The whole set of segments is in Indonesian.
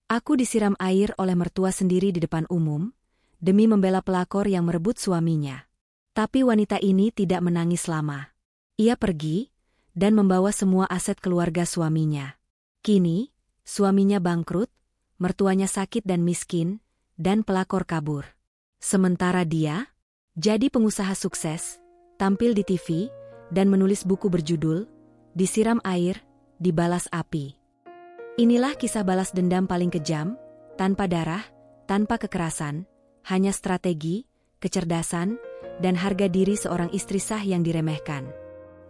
Aku disiram air oleh mertua sendiri di depan umum, demi membela pelakor yang merebut suaminya. Tapi wanita ini tidak menangis lama. Ia pergi, dan membawa semua aset keluarga suaminya. Kini, suaminya bangkrut, mertuanya sakit dan miskin, dan pelakor kabur. Sementara dia, jadi pengusaha sukses, tampil di TV, dan menulis buku berjudul, Disiram Air, Dibalas Api. Inilah kisah balas dendam paling kejam, tanpa darah, tanpa kekerasan, hanya strategi, kecerdasan, dan harga diri seorang istri sah yang diremehkan.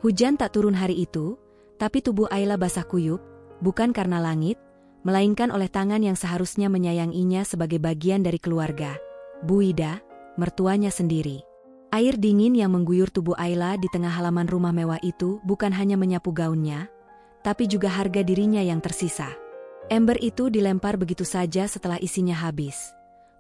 Hujan tak turun hari itu, tapi tubuh Ayla basah kuyup, bukan karena langit, melainkan oleh tangan yang seharusnya menyayanginya sebagai bagian dari keluarga, Bu Ida, mertuanya sendiri. Air dingin yang mengguyur tubuh Ayla di tengah halaman rumah mewah itu bukan hanya menyapu gaunnya, tapi juga harga dirinya yang tersisa. Ember itu dilempar begitu saja setelah isinya habis,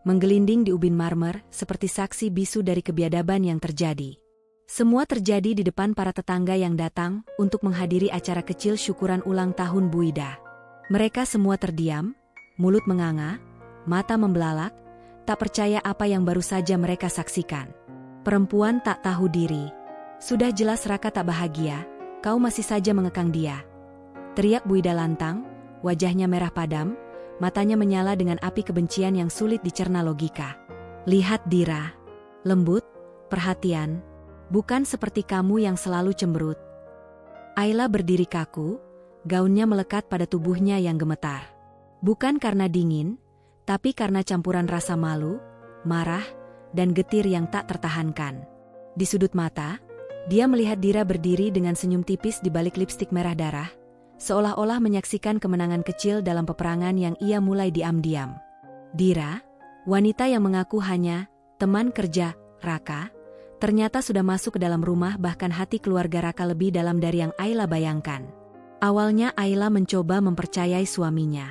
menggelinding di ubin marmer seperti saksi bisu dari kebiadaban yang terjadi. Semua terjadi di depan para tetangga yang datang untuk menghadiri acara kecil syukuran ulang tahun Bu Ida. Mereka semua terdiam, mulut menganga, mata membelalak, tak percaya apa yang baru saja mereka saksikan. Perempuan tak tahu diri. Sudah jelas Raka tak bahagia, kau masih saja mengekang dia. Teriak Bu Ida lantang, wajahnya merah padam, matanya menyala dengan api kebencian yang sulit dicerna logika. Lihat Dira. Lembut, perhatian, bukan seperti kamu yang selalu cemberut. Ayla berdiri kaku, gaunnya melekat pada tubuhnya yang gemetar. Bukan karena dingin, tapi karena campuran rasa malu, marah, dan getir yang tak tertahankan. Di sudut mata, dia melihat Dira berdiri dengan senyum tipis di balik lipstik merah darah, seolah-olah menyaksikan kemenangan kecil dalam peperangan yang ia mulai diam-diam. Dira, wanita yang mengaku hanya teman kerja Raka, ternyata sudah masuk ke dalam rumah, bahkan hati keluarga Raka lebih dalam dari yang Ayla bayangkan. Awalnya Ayla mencoba mempercayai suaminya.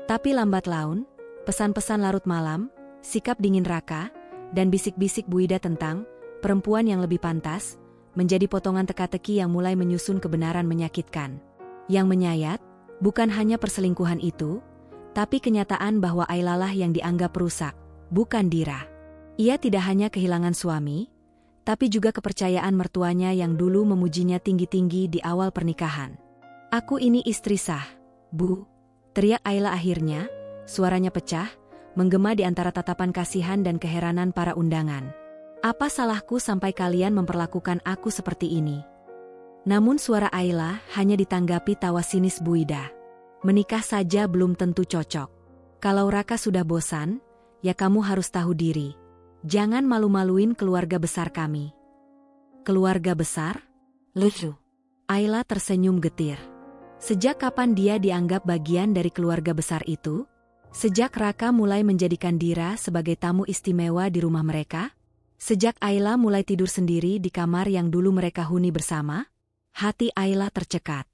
Tapi lambat laun, pesan-pesan larut malam, sikap dingin Raka, dan bisik-bisik Bu Ida tentang perempuan yang lebih pantas, menjadi potongan teka-teki yang mulai menyusun kebenaran menyakitkan. Yang menyayat, bukan hanya perselingkuhan itu, tapi kenyataan bahwa Ayla lah yang dianggap rusak, bukan Dira. Ia tidak hanya kehilangan suami, tapi juga kepercayaan mertuanya yang dulu memujinya tinggi-tinggi di awal pernikahan. Aku ini istri sah, Bu, teriak Ayla akhirnya, suaranya pecah, menggema di antara tatapan kasihan dan keheranan para undangan. Apa salahku sampai kalian memperlakukan aku seperti ini? Namun suara Ayla hanya ditanggapi tawa sinis Bu Ida. Menikah saja belum tentu cocok. Kalau Raka sudah bosan, ya kamu harus tahu diri. Jangan malu-maluin keluarga besar kami. Keluarga besar? Lucu. Ayla tersenyum getir. Sejak kapan dia dianggap bagian dari keluarga besar itu? Sejak Raka mulai menjadikan Dira sebagai tamu istimewa di rumah mereka? Sejak Ayla mulai tidur sendiri di kamar yang dulu mereka huni bersama? Hati Ayla tercekat.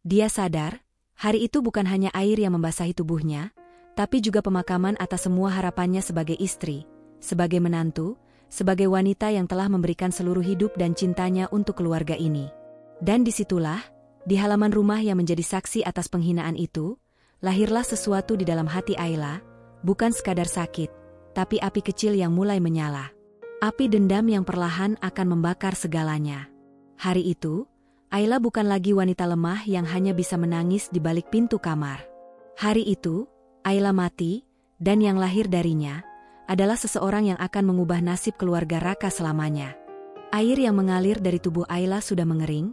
Dia sadar, hari itu bukan hanya air yang membasahi tubuhnya, tapi juga pemakaman atas semua harapannya sebagai istri, sebagai menantu, sebagai wanita yang telah memberikan seluruh hidup dan cintanya untuk keluarga ini. Dan disitulah, di halaman rumah yang menjadi saksi atas penghinaan itu, lahirlah sesuatu di dalam hati Ayla, bukan sekadar sakit, tapi api kecil yang mulai menyala. Api dendam yang perlahan akan membakar segalanya. Hari itu, Ayla bukan lagi wanita lemah yang hanya bisa menangis di balik pintu kamar. Hari itu, Ayla mati, dan yang lahir darinya adalah seseorang yang akan mengubah nasib keluarga Raka selamanya. Air yang mengalir dari tubuh Ayla sudah mengering,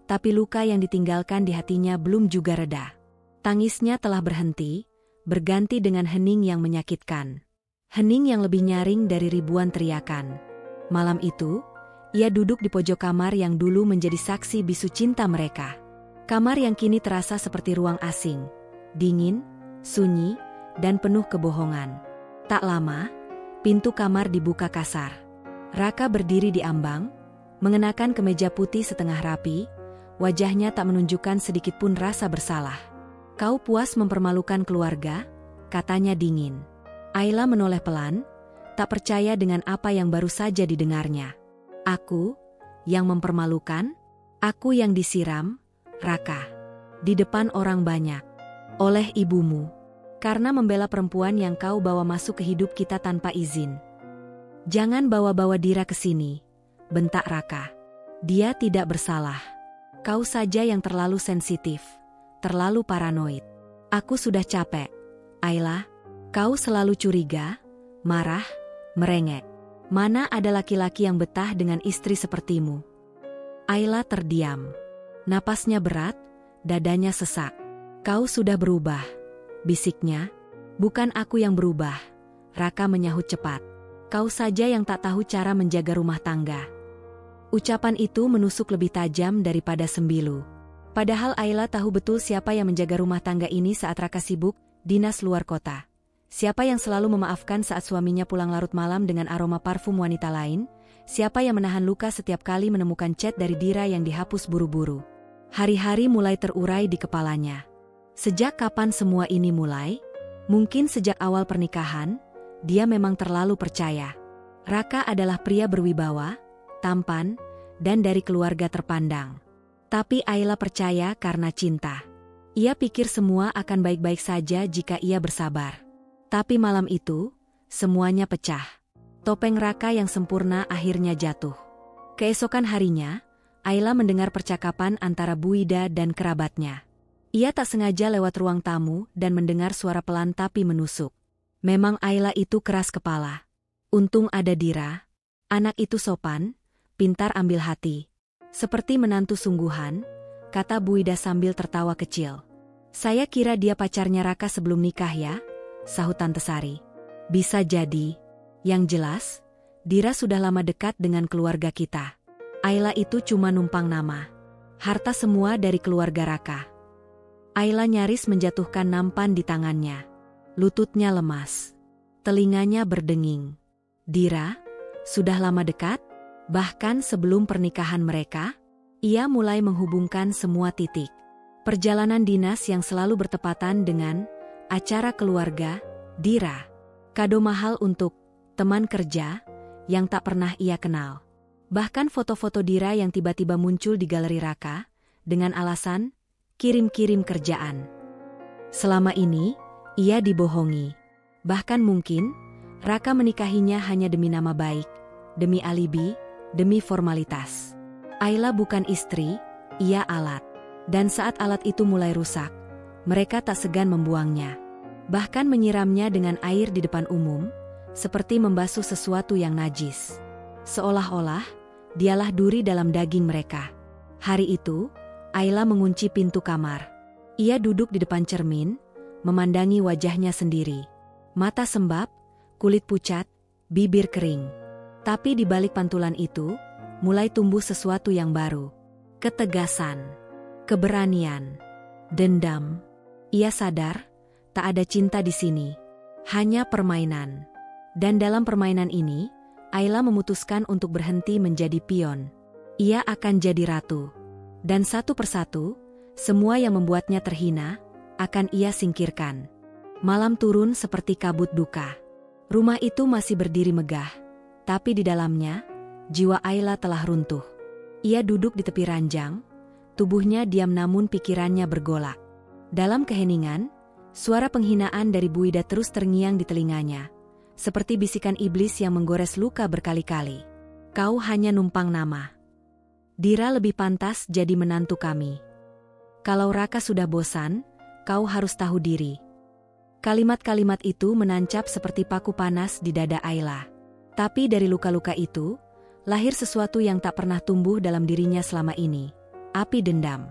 tapi luka yang ditinggalkan di hatinya belum juga reda. Tangisnya telah berhenti, berganti dengan hening yang menyakitkan. Hening yang lebih nyaring dari ribuan teriakan. Malam itu, ia duduk di pojok kamar yang dulu menjadi saksi bisu cinta mereka. Kamar yang kini terasa seperti ruang asing, dingin, sunyi, dan penuh kebohongan. Tak lama, pintu kamar dibuka kasar. Raka berdiri di ambang, mengenakan kemeja putih setengah rapi, wajahnya tak menunjukkan sedikitpun rasa bersalah. Kau puas mempermalukan keluarga? Katanya dingin. Ayla menoleh pelan, tak percaya dengan apa yang baru saja didengarnya. Aku, yang mempermalukan? Aku yang disiram, Raka. Di depan orang banyak. Oleh ibumu. Karena membela perempuan yang kau bawa masuk ke hidup kita tanpa izin. Jangan bawa-bawa Dira ke sini, bentak Raka. Dia tidak bersalah. Kau saja yang terlalu sensitif, terlalu paranoid. Aku sudah capek. Ayla, kau selalu curiga, marah, merengek. Mana ada laki-laki yang betah dengan istri sepertimu? Ayla terdiam. Napasnya berat, dadanya sesak. Kau sudah berubah, bisiknya. Bukan aku yang berubah, Raka menyahut cepat. Kau saja yang tak tahu cara menjaga rumah tangga. Ucapan itu menusuk lebih tajam daripada sembilu. Padahal Ayla tahu betul siapa yang menjaga rumah tangga ini saat Raka sibuk dinas luar kota. Siapa yang selalu memaafkan saat suaminya pulang larut malam dengan aroma parfum wanita lain? Siapa yang menahan luka setiap kali menemukan chat dari Dira yang dihapus buru-buru? Hari-hari mulai terurai di kepalanya. Sejak kapan semua ini mulai? Mungkin sejak awal pernikahan, dia memang terlalu percaya. Raka adalah pria berwibawa, tampan, dan dari keluarga terpandang. Tapi Ayla percaya karena cinta. Ia pikir semua akan baik-baik saja jika ia bersabar. Tapi malam itu, semuanya pecah. Topeng Raka yang sempurna akhirnya jatuh. Keesokan harinya, Ayla mendengar percakapan antara Bu Ida dan kerabatnya. Ia tak sengaja lewat ruang tamu dan mendengar suara pelan tapi menusuk. Memang Ayla itu keras kepala. Untung ada Dira. Anak itu sopan, pintar ambil hati. Seperti menantu sungguhan, kata Bu Ida sambil tertawa kecil. Saya kira dia pacarnya Raka sebelum nikah ya, sahut Tante Sari. Bisa jadi. Yang jelas, Dira sudah lama dekat dengan keluarga kita. Ayla itu cuma numpang nama. Harta semua dari keluarga Raka. Ayla nyaris menjatuhkan nampan di tangannya. Lututnya lemas. Telinganya berdenging. Dira, sudah lama dekat? Bahkan sebelum pernikahan mereka, ia mulai menghubungkan semua titik. Perjalanan dinas yang selalu bertepatan dengan acara keluarga, Dira. Kado mahal untuk teman kerja yang tak pernah ia kenal. Bahkan foto-foto Dira yang tiba-tiba muncul di galeri Raka dengan alasan kirim-kirim kerjaan. Selama ini, ia dibohongi. Bahkan mungkin, Raka menikahinya hanya demi nama baik, demi alibi, demi formalitas. Ayla bukan istri, ia alat. Dan saat alat itu mulai rusak, mereka tak segan membuangnya. Bahkan menyiramnya dengan air di depan umum, seperti membasuh sesuatu yang najis. Seolah-olah, dialah duri dalam daging mereka. Hari itu, Ayla mengunci pintu kamar. Ia duduk di depan cermin, memandangi wajahnya sendiri. Mata sembab, kulit pucat, bibir kering. Tapi di balik pantulan itu, mulai tumbuh sesuatu yang baru. Ketegasan, keberanian, dendam. Ia sadar, tak ada cinta di sini. Hanya permainan. Dan dalam permainan ini, Ayla memutuskan untuk berhenti menjadi pion. Ia akan jadi ratu. Dan satu persatu, semua yang membuatnya terhina, akan ia singkirkan. Malam turun seperti kabut duka. Rumah itu masih berdiri megah. Tapi di dalamnya, jiwa Ayla telah runtuh. Ia duduk di tepi ranjang, tubuhnya diam namun pikirannya bergolak. Dalam keheningan, suara penghinaan dari Bu Ida terus terngiang di telinganya. Seperti bisikan iblis yang menggores luka berkali-kali. Kau hanya numpang nama. Dira lebih pantas jadi menantu kami. Kalau Raka sudah bosan, kau harus tahu diri. Kalimat-kalimat itu menancap seperti paku panas di dada Ayla. Tapi dari luka-luka itu, lahir sesuatu yang tak pernah tumbuh dalam dirinya selama ini. Api dendam.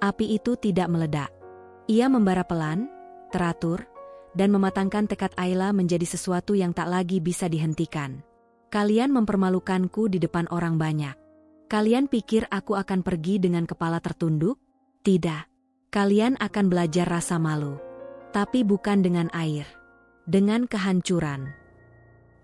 Api itu tidak meledak. Ia membara pelan, teratur, dan mematangkan tekad Ayla menjadi sesuatu yang tak lagi bisa dihentikan. Kalian mempermalukanku di depan orang banyak. Kalian pikir aku akan pergi dengan kepala tertunduk? Tidak. Kalian akan belajar rasa malu. Tapi bukan dengan air. Dengan kehancuran.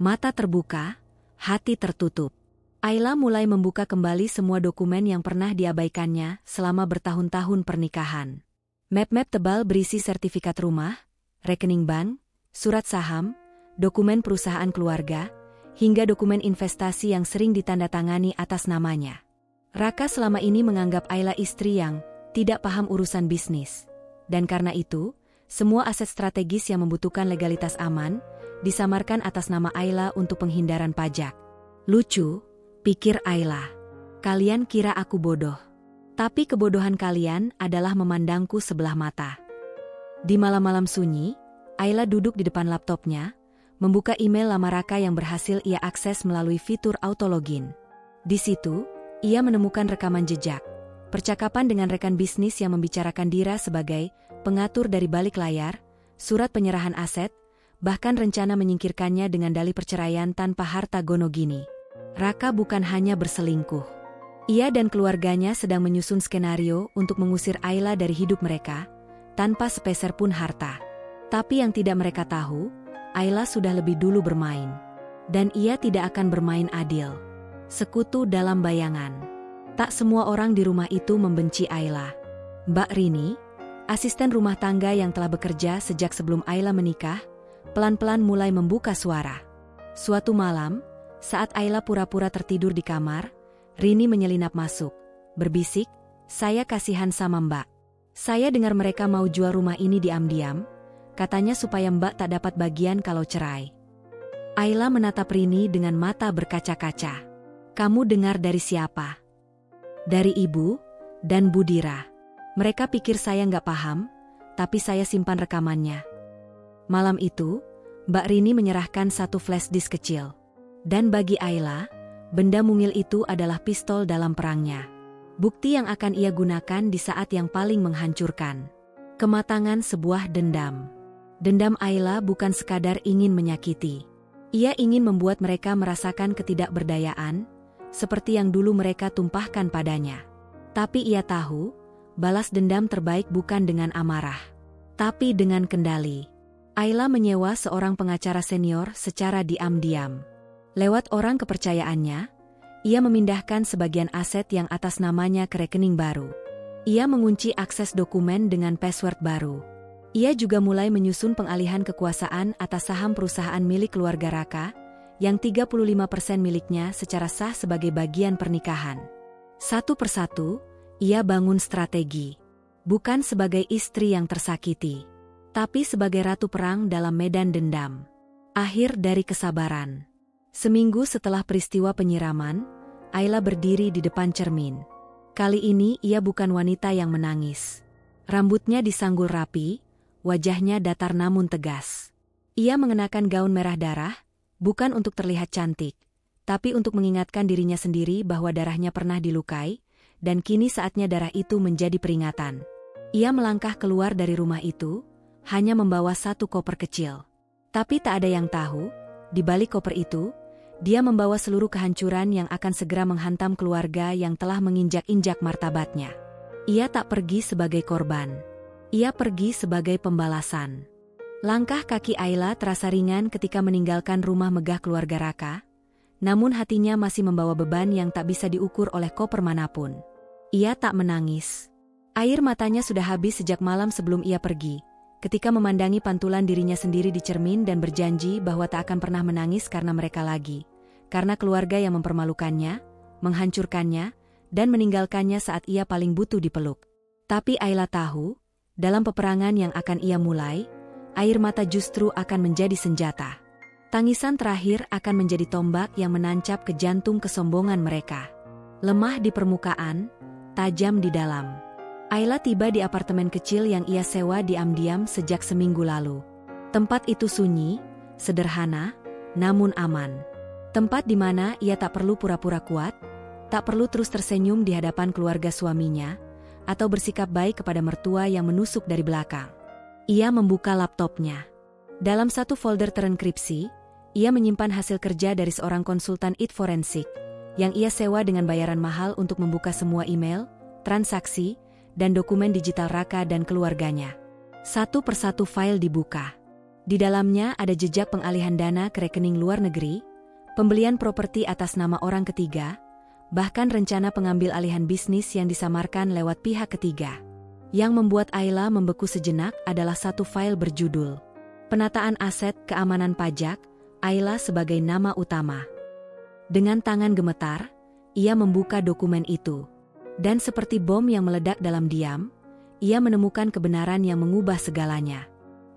Mata terbuka, hati tertutup. Ayla mulai membuka kembali semua dokumen yang pernah diabaikannya selama bertahun-tahun pernikahan. Map-map tebal berisi sertifikat rumah, rekening bank, surat saham, dokumen perusahaan keluarga, hingga dokumen investasi yang sering ditandatangani atas namanya. Raka selama ini menganggap Ayla istri yang tidak paham urusan bisnis. Dan karena itu, Semua aset strategis yang membutuhkan legalitas aman, disamarkan atas nama Ayla untuk penghindaran pajak. Lucu, pikir Ayla. Kalian kira aku bodoh. Tapi kebodohan kalian adalah memandangku sebelah mata. Di malam-malam sunyi, Ayla duduk di depan laptopnya, membuka email lama Raka yang berhasil ia akses melalui fitur auto login. Di situ, ia menemukan rekaman jejak, percakapan dengan rekan bisnis yang membicarakan Dira sebagai pengatur dari balik layar, surat penyerahan aset, bahkan rencana menyingkirkannya dengan dalih perceraian tanpa harta gono gini. Raka bukan hanya berselingkuh. Ia dan keluarganya sedang menyusun skenario untuk mengusir Ayla dari hidup mereka, tanpa sepeser pun harta. Tapi yang tidak mereka tahu, Ayla sudah lebih dulu bermain. Dan ia tidak akan bermain adil. Sekutu dalam bayangan. Tak semua orang di rumah itu membenci Ayla. Mbak Rini, asisten rumah tangga yang telah bekerja sejak sebelum Ayla menikah, pelan-pelan mulai membuka suara. Suatu malam, saat Ayla pura-pura tertidur di kamar, Rini menyelinap masuk, berbisik, "Saya kasihan sama Mbak. Saya dengar mereka mau jual rumah ini diam-diam, katanya supaya Mbak tak dapat bagian kalau cerai." Ayla menatap Rini dengan mata berkaca-kaca. "Kamu dengar dari siapa?" "Dari Ibu dan Bu Dira. Mereka pikir saya nggak paham, tapi saya simpan rekamannya." Malam itu, Mbak Rini menyerahkan satu flash disk kecil. Dan bagi Ayla, benda mungil itu adalah pistol dalam perangnya. Bukti yang akan ia gunakan di saat yang paling menghancurkan. Kematangan sebuah dendam. Dendam Ayla bukan sekadar ingin menyakiti. Ia ingin membuat mereka merasakan ketidakberdayaan, seperti yang dulu mereka tumpahkan padanya. Tapi ia tahu, balas dendam terbaik bukan dengan amarah, tapi dengan kendali. Ayla menyewa seorang pengacara senior secara diam-diam. Lewat orang kepercayaannya, ia memindahkan sebagian aset yang atas namanya ke rekening baru. Ia mengunci akses dokumen dengan password baru. Ia juga mulai menyusun pengalihan kekuasaan atas saham perusahaan milik keluarga Raka, yang 35% miliknya secara sah sebagai bagian pernikahan. Satu persatu, ia bangun strategi. Bukan sebagai istri yang tersakiti, tapi sebagai ratu perang dalam medan dendam. Akhir dari kesabaran. Seminggu setelah peristiwa penyiraman, Ayla berdiri di depan cermin. Kali ini ia bukan wanita yang menangis. Rambutnya disanggul rapi, wajahnya datar namun tegas. Ia mengenakan gaun merah darah, bukan untuk terlihat cantik, tapi untuk mengingatkan dirinya sendiri bahwa darahnya pernah dilukai, dan kini saatnya darah itu menjadi peringatan. Ia melangkah keluar dari rumah itu, hanya membawa satu koper kecil. Tapi tak ada yang tahu, di balik koper itu, dia membawa seluruh kehancuran yang akan segera menghantam keluarga yang telah menginjak-injak martabatnya. Ia tak pergi sebagai korban. Ia pergi sebagai pembalasan. Langkah kaki Ayla terasa ringan ketika meninggalkan rumah megah keluarga Raka, namun hatinya masih membawa beban yang tak bisa diukur oleh koper manapun. Ia tak menangis. Air matanya sudah habis sejak malam sebelum ia pergi, ketika memandangi pantulan dirinya sendiri di cermin dan berjanji bahwa tak akan pernah menangis karena mereka lagi, karena keluarga yang mempermalukannya, menghancurkannya, dan meninggalkannya saat ia paling butuh dipeluk. Tapi Ayla tahu, dalam peperangan yang akan ia mulai, air mata justru akan menjadi senjata. Tangisan terakhir akan menjadi tombak yang menancap ke jantung kesombongan mereka. Lemah di permukaan, tajam di dalam. Ayla tiba di apartemen kecil yang ia sewa diam-diam sejak seminggu lalu. Tempat itu sunyi, sederhana, namun aman. Tempat di mana ia tak perlu pura-pura kuat, tak perlu terus tersenyum di hadapan keluarga suaminya, atau bersikap baik kepada mertua yang menusuk dari belakang. Ia membuka laptopnya. Dalam satu folder terenkripsi, ia menyimpan hasil kerja dari seorang konsultan IT forensik, yang ia sewa dengan bayaran mahal untuk membuka semua email, transaksi, dan dokumen digital Raka dan keluarganya. Satu persatu file dibuka. Di dalamnya ada jejak pengalihan dana ke rekening luar negeri, pembelian properti atas nama orang ketiga, bahkan rencana pengambil alihan bisnis yang disamarkan lewat pihak ketiga. Yang membuat Ayla membeku sejenak adalah satu file berjudul Penataan Aset Keamanan Pajak, Ayla sebagai nama utama. Dengan tangan gemetar, ia membuka dokumen itu. Dan seperti bom yang meledak dalam diam, ia menemukan kebenaran yang mengubah segalanya.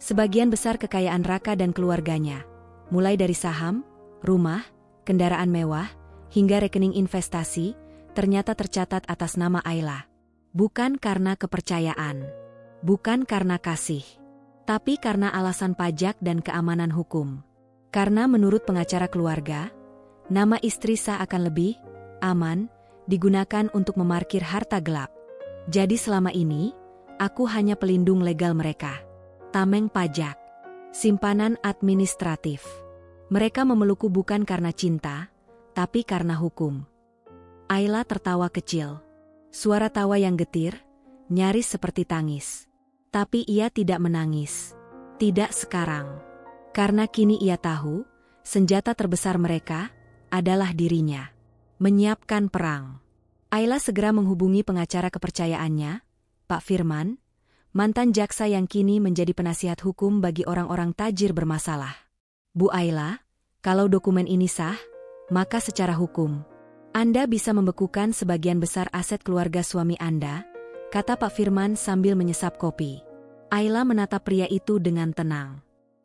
Sebagian besar kekayaan Raka dan keluarganya, mulai dari saham, rumah, kendaraan mewah, hingga rekening investasi, ternyata tercatat atas nama Ayla. Bukan karena kepercayaan, bukan karena kasih, tapi karena alasan pajak dan keamanan hukum. Karena menurut pengacara keluarga, nama istri sah akan lebih aman digunakan untuk memarkir harta gelap. Jadi selama ini, aku hanya pelindung legal mereka. Tameng pajak, simpanan administratif. Mereka memelukku bukan karena cinta, tapi karena hukum. Ayla tertawa kecil. Suara tawa yang getir, nyaris seperti tangis. Tapi ia tidak menangis. Tidak sekarang. Karena kini ia tahu, senjata terbesar mereka adalah dirinya. Menyiapkan perang. Ayla segera menghubungi pengacara kepercayaannya, Pak Firman, mantan jaksa yang kini menjadi penasihat hukum bagi orang-orang tajir bermasalah. Bu Ayla, kalau dokumen ini sah, maka secara hukum, Anda bisa membekukan sebagian besar aset keluarga suami Anda, kata Pak Firman sambil menyesap kopi. Ayla menatap pria itu dengan tenang.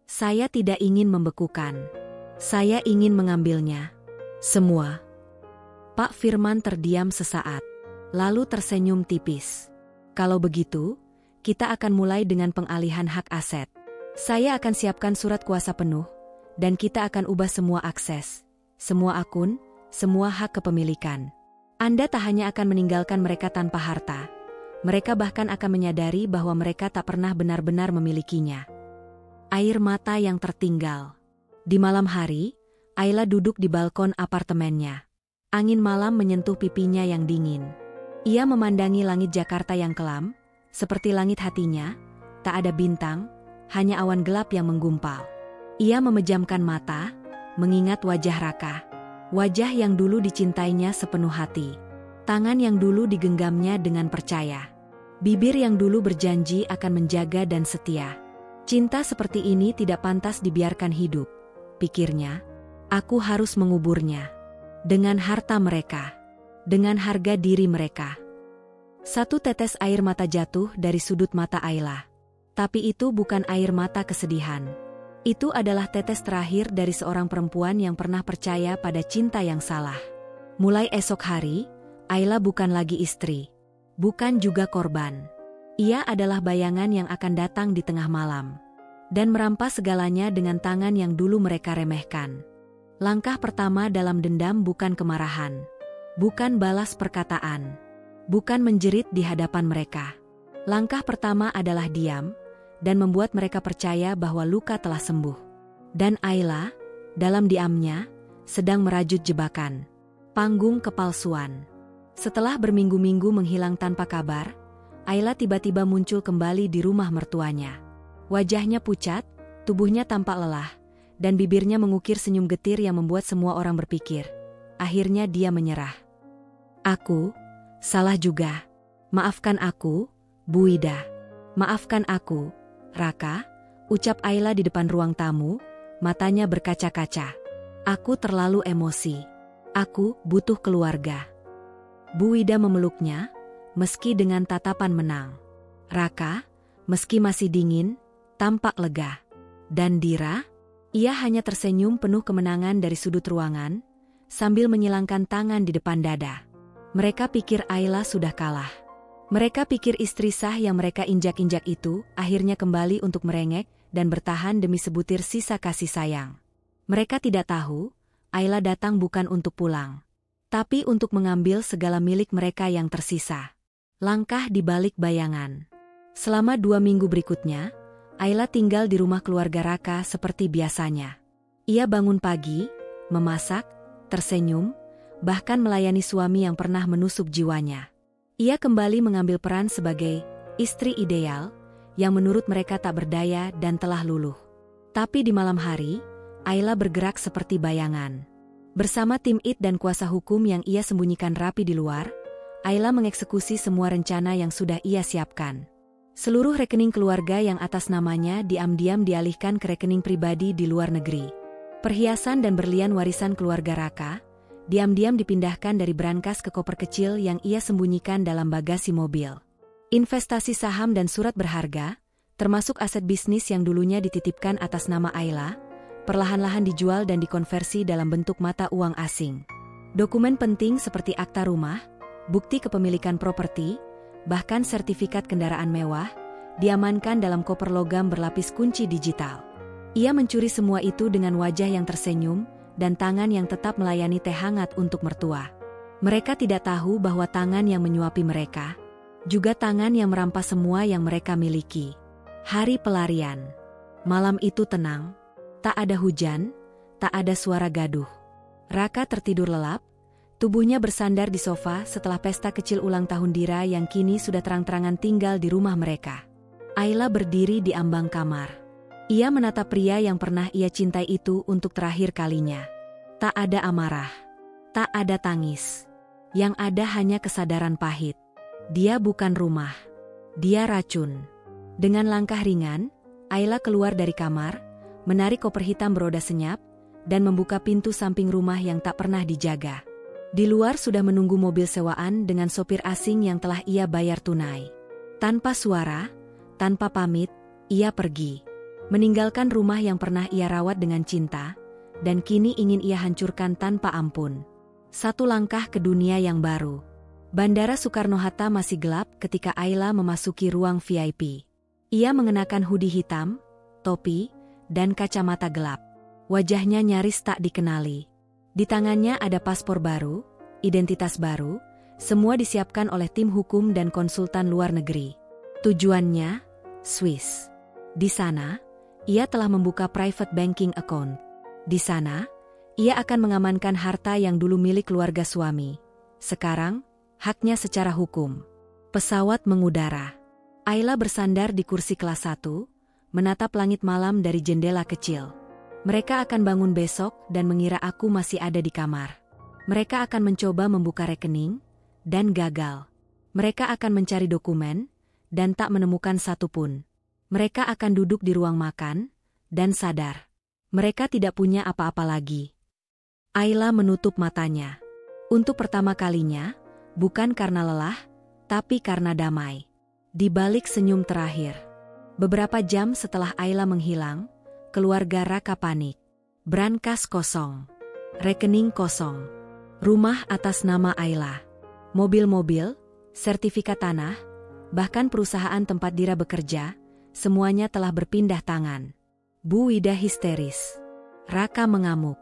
Saya tidak ingin membekukan. Saya ingin mengambilnya. Semua. Pak Firman terdiam sesaat, lalu tersenyum tipis. Kalau begitu, kita akan mulai dengan pengalihan hak aset. Saya akan siapkan surat kuasa penuh, dan kita akan ubah semua akses, semua akun, semua hak kepemilikan. Anda tak hanya akan meninggalkan mereka tanpa harta, mereka bahkan akan menyadari bahwa mereka tak pernah benar-benar memilikinya. Air mata yang tertinggal. Di malam hari, Ayla duduk di balkon apartemennya. Angin malam menyentuh pipinya yang dingin. Ia memandangi langit Jakarta yang kelam, seperti langit hatinya, tak ada bintang, hanya awan gelap yang menggumpal. Ia memejamkan mata, mengingat wajah Raka. Wajah yang dulu dicintainya sepenuh hati. Tangan yang dulu digenggamnya dengan percaya. Bibir yang dulu berjanji akan menjaga dan setia. Cinta seperti ini tidak pantas dibiarkan hidup, pikirnya. Aku harus menguburnya. Dengan harta mereka. Dengan harga diri mereka. Satu tetes air mata jatuh dari sudut mata Ayla. Tapi itu bukan air mata kesedihan. Itu adalah tetes terakhir dari seorang perempuan yang pernah percaya pada cinta yang salah. Mulai esok hari, Ayla bukan lagi istri. Bukan juga korban. Ia adalah bayangan yang akan datang di tengah malam. Dan merampas segalanya dengan tangan yang dulu mereka remehkan. Langkah pertama dalam dendam bukan kemarahan. Bukan balas perkataan. Bukan menjerit di hadapan mereka. Langkah pertama adalah diam, dan membuat mereka percaya bahwa luka telah sembuh. Dan Ayla, dalam diamnya, sedang merajut jebakan. Panggung kepalsuan. Setelah berminggu-minggu menghilang tanpa kabar, Ayla tiba-tiba muncul kembali di rumah mertuanya. Wajahnya pucat, tubuhnya tampak lelah, dan bibirnya mengukir senyum getir yang membuat semua orang berpikir. Akhirnya dia menyerah. Aku, salah juga. Maafkan aku, Bu Ida. Maafkan aku, Raka, ucap Ayla di depan ruang tamu, matanya berkaca-kaca. Aku terlalu emosi. Aku butuh keluarga. Bu Ida memeluknya, meski dengan tatapan menang. Raka, meski masih dingin, tampak lega. Dan Dira, ia hanya tersenyum penuh kemenangan dari sudut ruangan, sambil menyilangkan tangan di depan dada. Mereka pikir Ayla sudah kalah. Mereka pikir istri sah yang mereka injak-injak itu akhirnya kembali untuk merengek dan bertahan demi sebutir sisa kasih sayang. Mereka tidak tahu, Ayla datang bukan untuk pulang, tapi untuk mengambil segala milik mereka yang tersisa. Langkah di balik bayangan. Selama 2 minggu berikutnya, Ayla tinggal di rumah keluarga Raka seperti biasanya. Ia bangun pagi, memasak, tersenyum, bahkan melayani suami yang pernah menusuk jiwanya. Ia kembali mengambil peran sebagai istri ideal, yang menurut mereka tak berdaya dan telah luluh. Tapi di malam hari, Ayla bergerak seperti bayangan. Bersama tim IT dan kuasa hukum yang ia sembunyikan rapi di luar, Ayla mengeksekusi semua rencana yang sudah ia siapkan. Seluruh rekening keluarga yang atas namanya diam-diam dialihkan ke rekening pribadi di luar negeri. Perhiasan dan berlian warisan keluarga Raka diam-diam dipindahkan dari brankas ke koper kecil yang ia sembunyikan dalam bagasi mobil. Investasi saham dan surat berharga termasuk aset bisnis yang dulunya dititipkan atas nama Ayla, perlahan-lahan dijual dan dikonversi dalam bentuk mata uang asing. Dokumen penting seperti akta rumah, bukti kepemilikan properti, bahkan sertifikat kendaraan mewah, diamankan dalam koper logam berlapis kunci digital. Ia mencuri semua itu dengan wajah yang tersenyum dan tangan yang tetap melayani teh hangat untuk mertua. Mereka tidak tahu bahwa tangan yang menyuapi mereka, juga tangan yang merampas semua yang mereka miliki. Hari pelarian. Malam itu tenang. Tak ada hujan, tak ada suara gaduh. Raka tertidur lelap, tubuhnya bersandar di sofa setelah pesta kecil ulang tahun Dira yang kini sudah terang-terangan tinggal di rumah mereka. Ayla berdiri di ambang kamar. Ia menatap pria yang pernah ia cintai itu untuk terakhir kalinya. Tak ada amarah, tak ada tangis. Yang ada hanya kesadaran pahit. Dia bukan rumah. Dia racun. Dengan langkah ringan, Ayla keluar dari kamar, menarik koper hitam beroda senyap, dan membuka pintu samping rumah yang tak pernah dijaga. Di luar sudah menunggu mobil sewaan dengan sopir asing yang telah ia bayar tunai. Tanpa suara, tanpa pamit, ia pergi. Meninggalkan rumah yang pernah ia rawat dengan cinta, dan kini ingin ia hancurkan tanpa ampun. Satu langkah ke dunia yang baru. Bandara Soekarno-Hatta masih gelap ketika Ayla memasuki ruang VIP. Ia mengenakan hoodie hitam, topi, dan kacamata gelap. Wajahnya nyaris tak dikenali. Di tangannya ada paspor baru, identitas baru, semua disiapkan oleh tim hukum dan konsultan luar negeri. Tujuannya, Swiss. Di sana, ia telah membuka private banking account. Di sana, ia akan mengamankan harta yang dulu milik keluarga suami. Sekarang, haknya secara hukum. Pesawat mengudara. Ayla bersandar di kursi kelas 1, menatap langit malam dari jendela kecil. Mereka akan bangun besok dan mengira aku masih ada di kamar. Mereka akan mencoba membuka rekening, dan gagal. Mereka akan mencari dokumen, dan tak menemukan satupun. Mereka akan duduk di ruang makan, dan sadar. Mereka tidak punya apa-apa lagi. Ayla menutup matanya. Untuk pertama kalinya, bukan karena lelah, tapi karena damai. Di balik senyum terakhir. Beberapa jam setelah Ayla menghilang, keluarga Raka panik. Brankas kosong. Rekening kosong. Rumah atas nama Ayla. Mobil-mobil, sertifikat tanah, bahkan perusahaan tempat Dira bekerja, semuanya telah berpindah tangan. Bu Wida histeris. Raka mengamuk.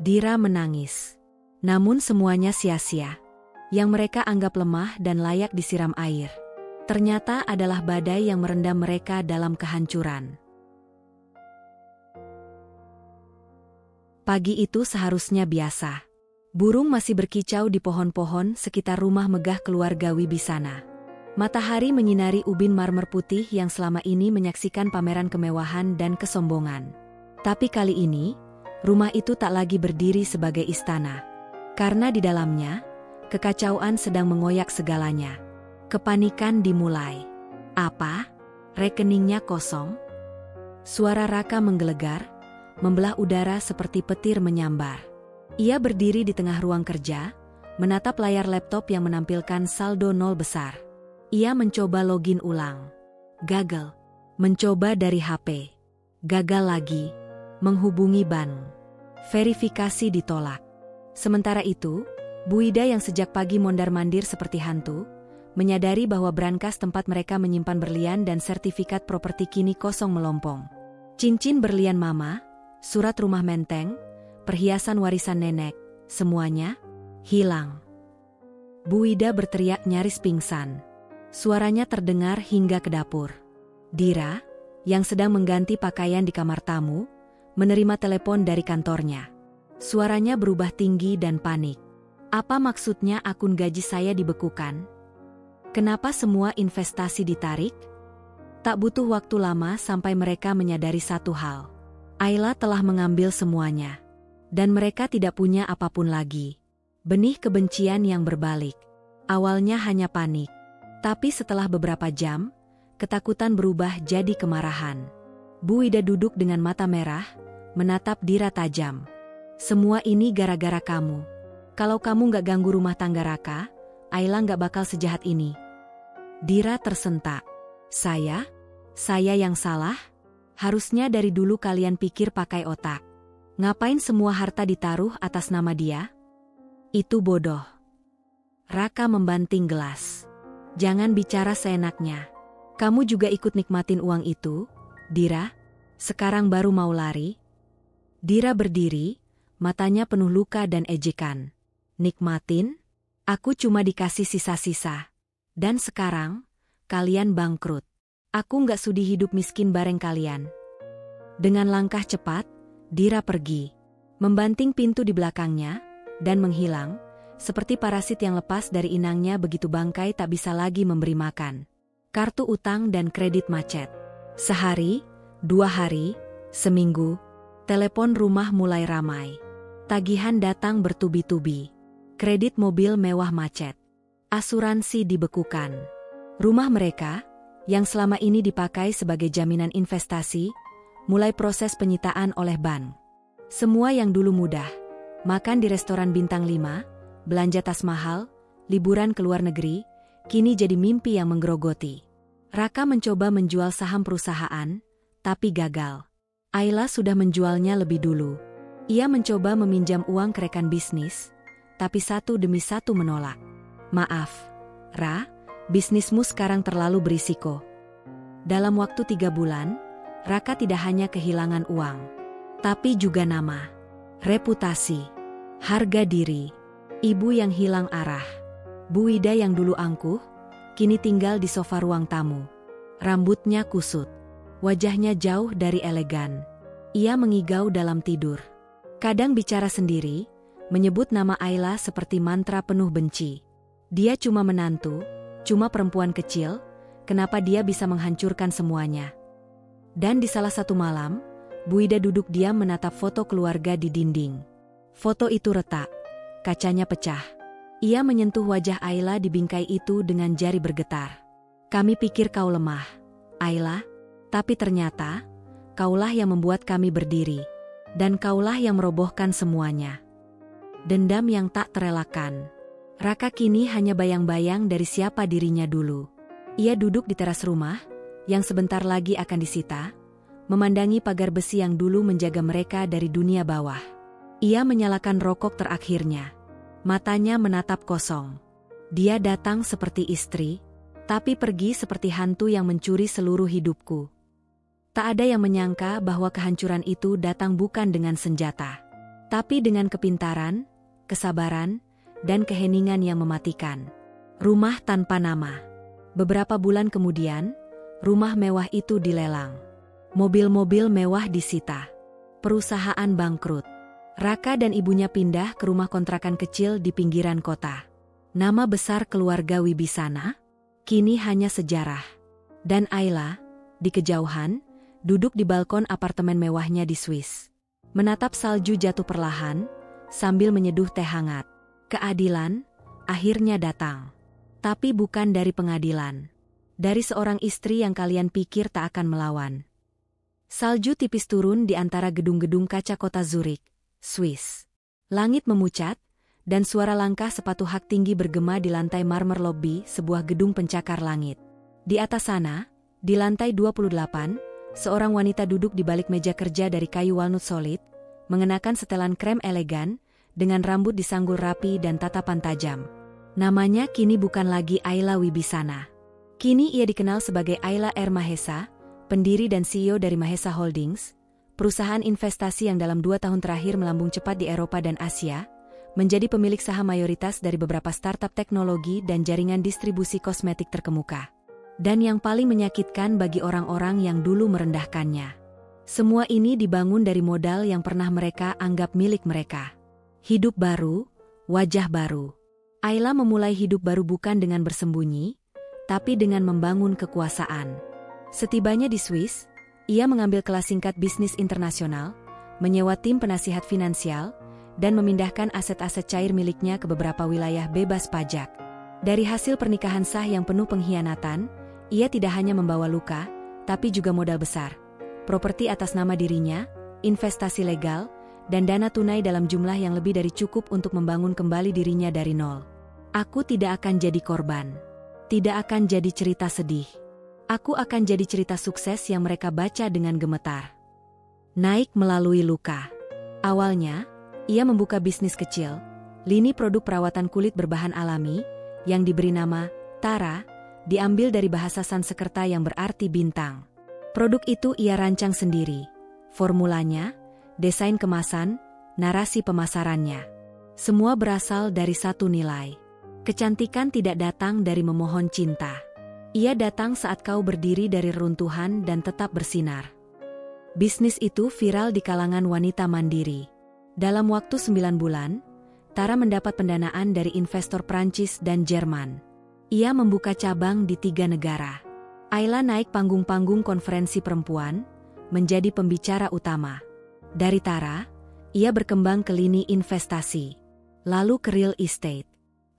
Dira menangis. Namun semuanya sia-sia. Yang mereka anggap lemah dan layak disiram air. Ternyata adalah badai yang merendam mereka dalam kehancuran. Pagi itu seharusnya biasa. Burung masih berkicau di pohon-pohon sekitar rumah megah keluarga Wibisana. Matahari menyinari ubin marmer putih yang selama ini menyaksikan pameran kemewahan dan kesombongan. Tapi kali ini, rumah itu tak lagi berdiri sebagai istana. Karena di dalamnya, kekacauan sedang mengoyak segalanya. Kepanikan dimulai. Apa? Rekeningnya kosong? Suara Raka menggelegar, membelah udara seperti petir menyambar. Ia berdiri di tengah ruang kerja, menatap layar laptop yang menampilkan saldo nol besar. Ia mencoba login ulang. Gagal. Mencoba dari HP. Gagal lagi. Menghubungi bank. Verifikasi ditolak. Sementara itu, Bu Ida yang sejak pagi mondar-mandir seperti hantu, menyadari bahwa brankas tempat mereka menyimpan berlian dan sertifikat properti kini kosong melompong. Cincin berlian mama, surat rumah menteng, perhiasan warisan nenek, semuanya hilang. Bu Ida berteriak nyaris pingsan. Suaranya terdengar hingga ke dapur. Dira, yang sedang mengganti pakaian di kamar tamu, menerima telepon dari kantornya. Suaranya berubah tinggi dan panik. Apa maksudnya akun gaji saya dibekukan? Kenapa semua investasi ditarik? Tak butuh waktu lama sampai mereka menyadari satu hal. Ayla telah mengambil semuanya. Dan mereka tidak punya apapun lagi. Benih kebencian yang berbalik. Awalnya hanya panik. Tapi setelah beberapa jam, ketakutan berubah jadi kemarahan. Bu Ida duduk dengan mata merah, menatap Dira tajam. Semua ini gara-gara kamu. Kalau kamu gak ganggu rumah tangga Raka, Ayla gak bakal sejahat ini. Dira tersentak. Saya? Saya yang salah? Harusnya dari dulu kalian pikir pakai otak. Ngapain semua harta ditaruh atas nama dia? Itu bodoh. Raka membanting gelas. Jangan bicara seenaknya. Kamu juga ikut nikmatin uang itu, Dira? Sekarang baru mau lari? Dira berdiri, matanya penuh luka dan ejekan. Nikmatin? Aku cuma dikasih sisa-sisa. Dan sekarang, kalian bangkrut. Aku nggak sudi hidup miskin bareng kalian. Dengan langkah cepat, Dira pergi. Membanting pintu di belakangnya, dan menghilang, seperti parasit yang lepas dari inangnya begitu bangkai tak bisa lagi memberi makan. Kartu utang dan kredit macet. Sehari, 2 hari, seminggu, telepon rumah mulai ramai. Tagihan datang bertubi-tubi. Kredit mobil mewah macet. Asuransi dibekukan. Rumah mereka, yang selama ini dipakai sebagai jaminan investasi, mulai proses penyitaan oleh bank. Semua yang dulu mudah, makan di restoran bintang 5, belanja tas mahal, liburan ke luar negeri, kini jadi mimpi yang menggerogoti. Raka mencoba menjual saham perusahaan, tapi gagal. Ayla sudah menjualnya lebih dulu. Ia mencoba meminjam uang ke rekan bisnis, tapi satu demi satu menolak. Maaf, Ra, bisnismu sekarang terlalu berisiko. Dalam waktu 3 bulan, Raka tidak hanya kehilangan uang, tapi juga nama, reputasi, harga diri, ibu yang hilang arah. Bu Ida yang dulu angkuh, kini tinggal di sofa ruang tamu. Rambutnya kusut, wajahnya jauh dari elegan. Ia mengigau dalam tidur. Kadang bicara sendiri, menyebut nama Ayla seperti mantra penuh benci. Dia cuma menantu, cuma perempuan kecil, kenapa dia bisa menghancurkan semuanya? Dan di salah satu malam, Bu Ida duduk diam menatap foto keluarga di dinding. Foto itu retak, kacanya pecah. Ia menyentuh wajah Ayla di bingkai itu dengan jari bergetar. Kami pikir kau lemah, Ayla, tapi ternyata, kaulah yang membuat kami berdiri. Dan kaulah yang merobohkan semuanya. Dendam yang tak terelakkan. Raka kini hanya bayang-bayang dari siapa dirinya dulu. Ia duduk di teras rumah, yang sebentar lagi akan disita, memandangi pagar besi yang dulu menjaga mereka dari dunia bawah. Ia menyalakan rokok terakhirnya. Matanya menatap kosong. Dia datang seperti istri, tapi pergi seperti hantu yang mencuri seluruh hidupku. Tak ada yang menyangka bahwa kehancuran itu datang bukan dengan senjata, tapi dengan kepintaran, kesabaran, dan keheningan yang mematikan. Rumah tanpa nama. Beberapa bulan kemudian, rumah mewah itu dilelang. Mobil-mobil mewah disita. Perusahaan bangkrut. Raka dan ibunya pindah ke rumah kontrakan kecil di pinggiran kota. Nama besar keluarga Wibisana, kini hanya sejarah. Dan Ayla, di kejauhan, duduk di balkon apartemen mewahnya di Swiss. Menatap salju jatuh perlahan, sambil menyeduh teh hangat. Keadilan, akhirnya datang. Tapi bukan dari pengadilan. Dari seorang istri yang kalian pikir tak akan melawan. Salju tipis turun di antara gedung-gedung kaca kota Zurich, Swiss. Langit memucat, dan suara langkah sepatu hak tinggi bergema di lantai marmer lobi sebuah gedung pencakar langit. Di atas sana, di lantai 28, seorang wanita duduk di balik meja kerja dari kayu walnut solid, mengenakan setelan krem elegan, dengan rambut disanggul rapi dan tatapan tajam. Namanya kini bukan lagi Ayla Wibisana. Kini ia dikenal sebagai Ayla R. Mahesa, pendiri dan CEO dari Mahesa Holdings, perusahaan investasi yang dalam 2 tahun terakhir melambung cepat di Eropa dan Asia, menjadi pemilik saham mayoritas dari beberapa startup teknologi dan jaringan distribusi kosmetik terkemuka. Dan yang paling menyakitkan bagi orang-orang yang dulu merendahkannya. Semua ini dibangun dari modal yang pernah mereka anggap milik mereka. Hidup baru, wajah baru. Ayla memulai hidup baru bukan dengan bersembunyi, tapi dengan membangun kekuasaan. Setibanya di Swiss, ia mengambil kelas singkat bisnis internasional, menyewa tim penasihat finansial, dan memindahkan aset-aset cair miliknya ke beberapa wilayah bebas pajak. Dari hasil pernikahan sah yang penuh pengkhianatan, ia tidak hanya membawa luka, tapi juga modal besar. Properti atas nama dirinya, investasi legal, dan dana tunai dalam jumlah yang lebih dari cukup untuk membangun kembali dirinya dari nol. Aku tidak akan jadi korban. Tidak akan jadi cerita sedih. Aku akan jadi cerita sukses yang mereka baca dengan gemetar. Naik melalui luka. Awalnya, ia membuka bisnis kecil, lini produk perawatan kulit berbahan alami, yang diberi nama Tara, diambil dari bahasa Sanskerta yang berarti bintang. Produk itu ia rancang sendiri. Formulanya, desain kemasan, narasi pemasarannya. Semua berasal dari satu nilai. Kecantikan tidak datang dari memohon cinta. Ia datang saat kau berdiri dari reruntuhan dan tetap bersinar. Bisnis itu viral di kalangan wanita mandiri. Dalam waktu 9 bulan, Tara mendapat pendanaan dari investor Prancis dan Jerman. Ia membuka cabang di 3 negara. Ayla naik panggung-panggung konferensi perempuan, menjadi pembicara utama. Dari Tara, ia berkembang ke lini investasi, lalu ke real estate,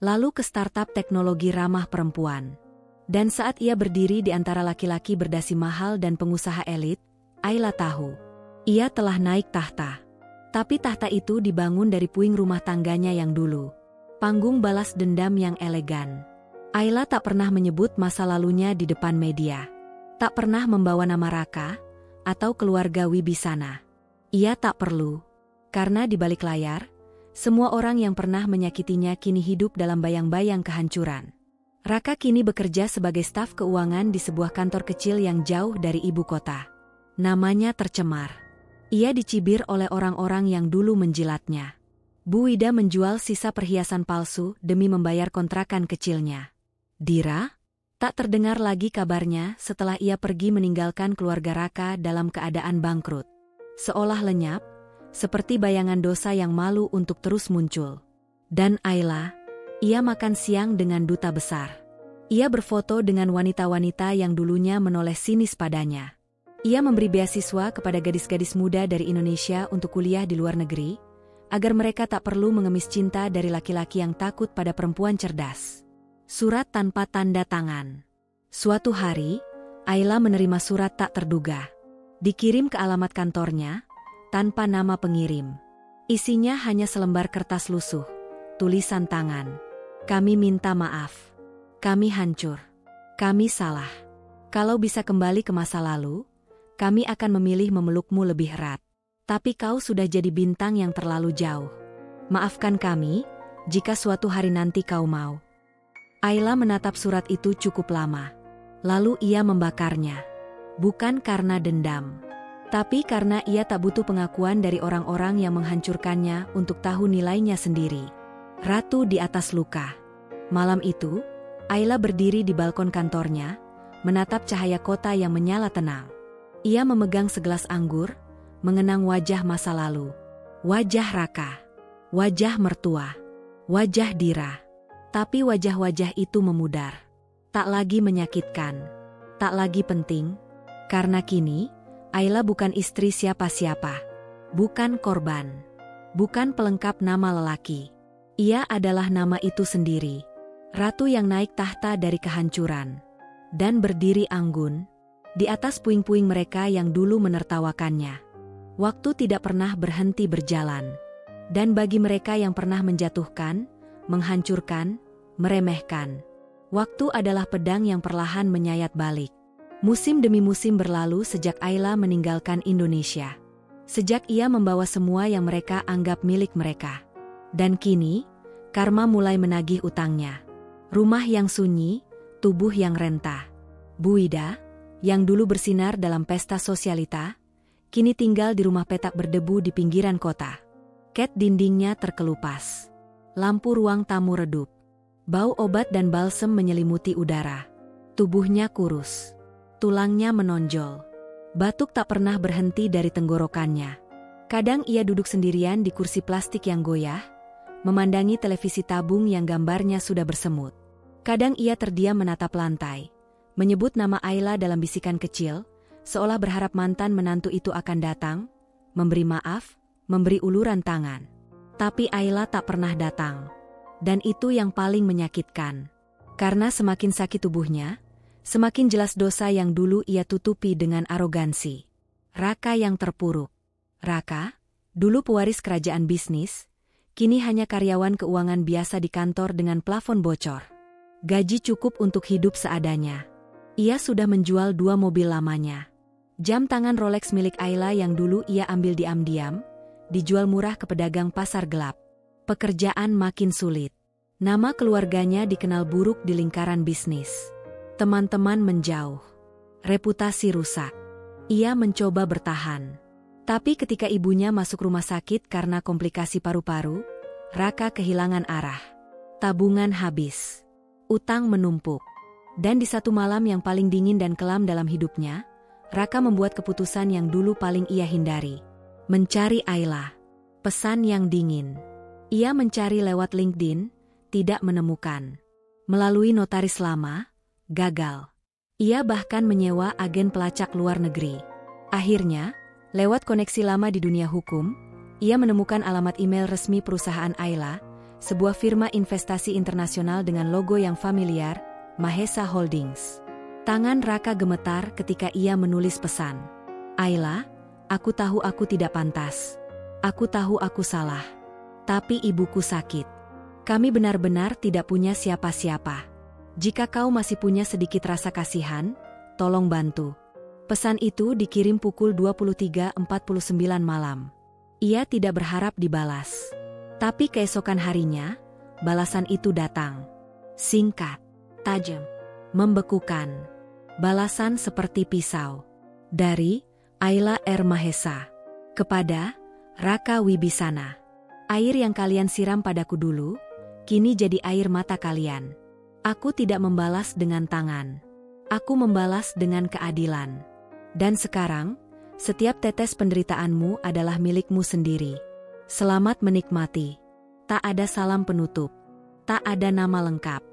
lalu ke startup teknologi ramah perempuan. Dan saat ia berdiri di antara laki-laki berdasi mahal dan pengusaha elit, Ayla tahu, ia telah naik tahta. Tapi tahta itu dibangun dari puing rumah tangganya yang dulu. Panggung balas dendam yang elegan. Ayla tak pernah menyebut masa lalunya di depan media. Tak pernah membawa nama Raka atau keluarga Wibisana. Ia tak perlu. Karena di balik layar, semua orang yang pernah menyakitinya kini hidup dalam bayang-bayang kehancuran. Raka kini bekerja sebagai staf keuangan di sebuah kantor kecil yang jauh dari ibu kota. Namanya tercemar. Ia dicibir oleh orang-orang yang dulu menjilatnya. Bu Wida menjual sisa perhiasan palsu demi membayar kontrakan kecilnya. Dira? Tak terdengar lagi kabarnya setelah ia pergi meninggalkan keluarga Raka dalam keadaan bangkrut. Seolah lenyap, seperti bayangan dosa yang malu untuk terus muncul. Dan Ayla, ia makan siang dengan duta besar. Ia berfoto dengan wanita-wanita yang dulunya menoleh sinis padanya. Ia memberi beasiswa kepada gadis-gadis muda dari Indonesia untuk kuliah di luar negeri, agar mereka tak perlu mengemis cinta dari laki-laki yang takut pada perempuan cerdas. Surat tanpa tanda tangan. Suatu hari, Ayla menerima surat tak terduga. Dikirim ke alamat kantornya, tanpa nama pengirim. Isinya hanya selembar kertas lusuh, tulisan tangan. Kami minta maaf. Kami hancur. Kami salah. Kalau bisa kembali ke masa lalu, kami akan memilih memelukmu lebih erat. Tapi kau sudah jadi bintang yang terlalu jauh. Maafkan kami, jika suatu hari nanti kau mau. Ayla menatap surat itu cukup lama. Lalu ia membakarnya. Bukan karena dendam. Tapi karena ia tak butuh pengakuan dari orang-orang yang menghancurkannya untuk tahu nilainya sendiri. Ratu di atas luka. Malam itu, Ayla berdiri di balkon kantornya, menatap cahaya kota yang menyala tenang. Ia memegang segelas anggur, mengenang wajah masa lalu. Wajah Raka. Wajah mertua. Wajah Dira. Tapi wajah-wajah itu memudar. Tak lagi menyakitkan. Tak lagi penting. Karena kini, Ayla bukan istri siapa-siapa. Bukan korban. Bukan pelengkap nama lelaki. Ia adalah nama itu sendiri. Ratu yang naik tahta dari kehancuran. Dan berdiri anggun di atas puing-puing mereka yang dulu menertawakannya. Waktu tidak pernah berhenti berjalan. Dan bagi mereka yang pernah menjatuhkan, menghancurkan, meremehkan, waktu adalah pedang yang perlahan menyayat balik. Musim demi musim berlalu sejak Ayla meninggalkan Indonesia. Sejak ia membawa semua yang mereka anggap milik mereka. Dan kini, karma mulai menagih utangnya. Rumah yang sunyi, tubuh yang renta. Bu Wida, yang dulu bersinar dalam pesta sosialita, kini tinggal di rumah petak berdebu di pinggiran kota. Cat dindingnya terkelupas. Lampu ruang tamu redup. Bau obat dan balsem menyelimuti udara. Tubuhnya kurus. Tulangnya menonjol. Batuk tak pernah berhenti dari tenggorokannya. Kadang ia duduk sendirian di kursi plastik yang goyah, memandangi televisi tabung yang gambarnya sudah bersemut. Kadang ia terdiam menatap lantai, menyebut nama Ayla dalam bisikan kecil, seolah berharap mantan menantu itu akan datang, memberi maaf, memberi uluran tangan. Tapi Ayla tak pernah datang. Dan itu yang paling menyakitkan. Karena semakin sakit tubuhnya, semakin jelas dosa yang dulu ia tutupi dengan arogansi. Raka yang terpuruk. Raka, dulu pewaris kerajaan bisnis, kini hanya karyawan keuangan biasa di kantor dengan plafon bocor. Gaji cukup untuk hidup seadanya. Ia sudah menjual 2 mobil lamanya. Jam tangan Rolex milik Ayla yang dulu ia ambil diam-diam, dijual murah ke pedagang pasar gelap. Pekerjaan makin sulit. Nama keluarganya dikenal buruk di lingkaran bisnis. Teman-teman menjauh. Reputasi rusak. Ia mencoba bertahan. Tapi ketika ibunya masuk rumah sakit karena komplikasi paru-paru, Raka kehilangan arah. Tabungan habis. Utang menumpuk. Dan di satu malam yang paling dingin dan kelam dalam hidupnya, Raka membuat keputusan yang dulu paling ia hindari. Mencari Ayla. Pesan yang dingin. Ia mencari lewat LinkedIn, tidak menemukan. Melalui notaris lama, gagal. Ia bahkan menyewa agen pelacak luar negeri. Akhirnya, lewat koneksi lama di dunia hukum, ia menemukan alamat email resmi perusahaan Ayla, sebuah firma investasi internasional dengan logo yang familiar, Mahesa Holdings. Tangan Raka gemetar ketika ia menulis pesan. Ayla, aku tahu aku tidak pantas. Aku tahu aku salah. Tapi ibuku sakit. Kami benar-benar tidak punya siapa-siapa. Jika kau masih punya sedikit rasa kasihan, tolong bantu. Pesan itu dikirim pukul 23.49 malam. Ia tidak berharap dibalas. Tapi keesokan harinya, balasan itu datang. Singkat, tajam, membekukan. Balasan seperti pisau. Dari Ayla R. Mahesa. Kepada Raka Wibisana. Air yang kalian siram padaku dulu, kini jadi air mata kalian. Aku tidak membalas dengan tangan. Aku membalas dengan keadilan. Dan sekarang, setiap tetes penderitaanmu adalah milikmu sendiri. Selamat menikmati. Tak ada salam penutup. Tak ada nama lengkap.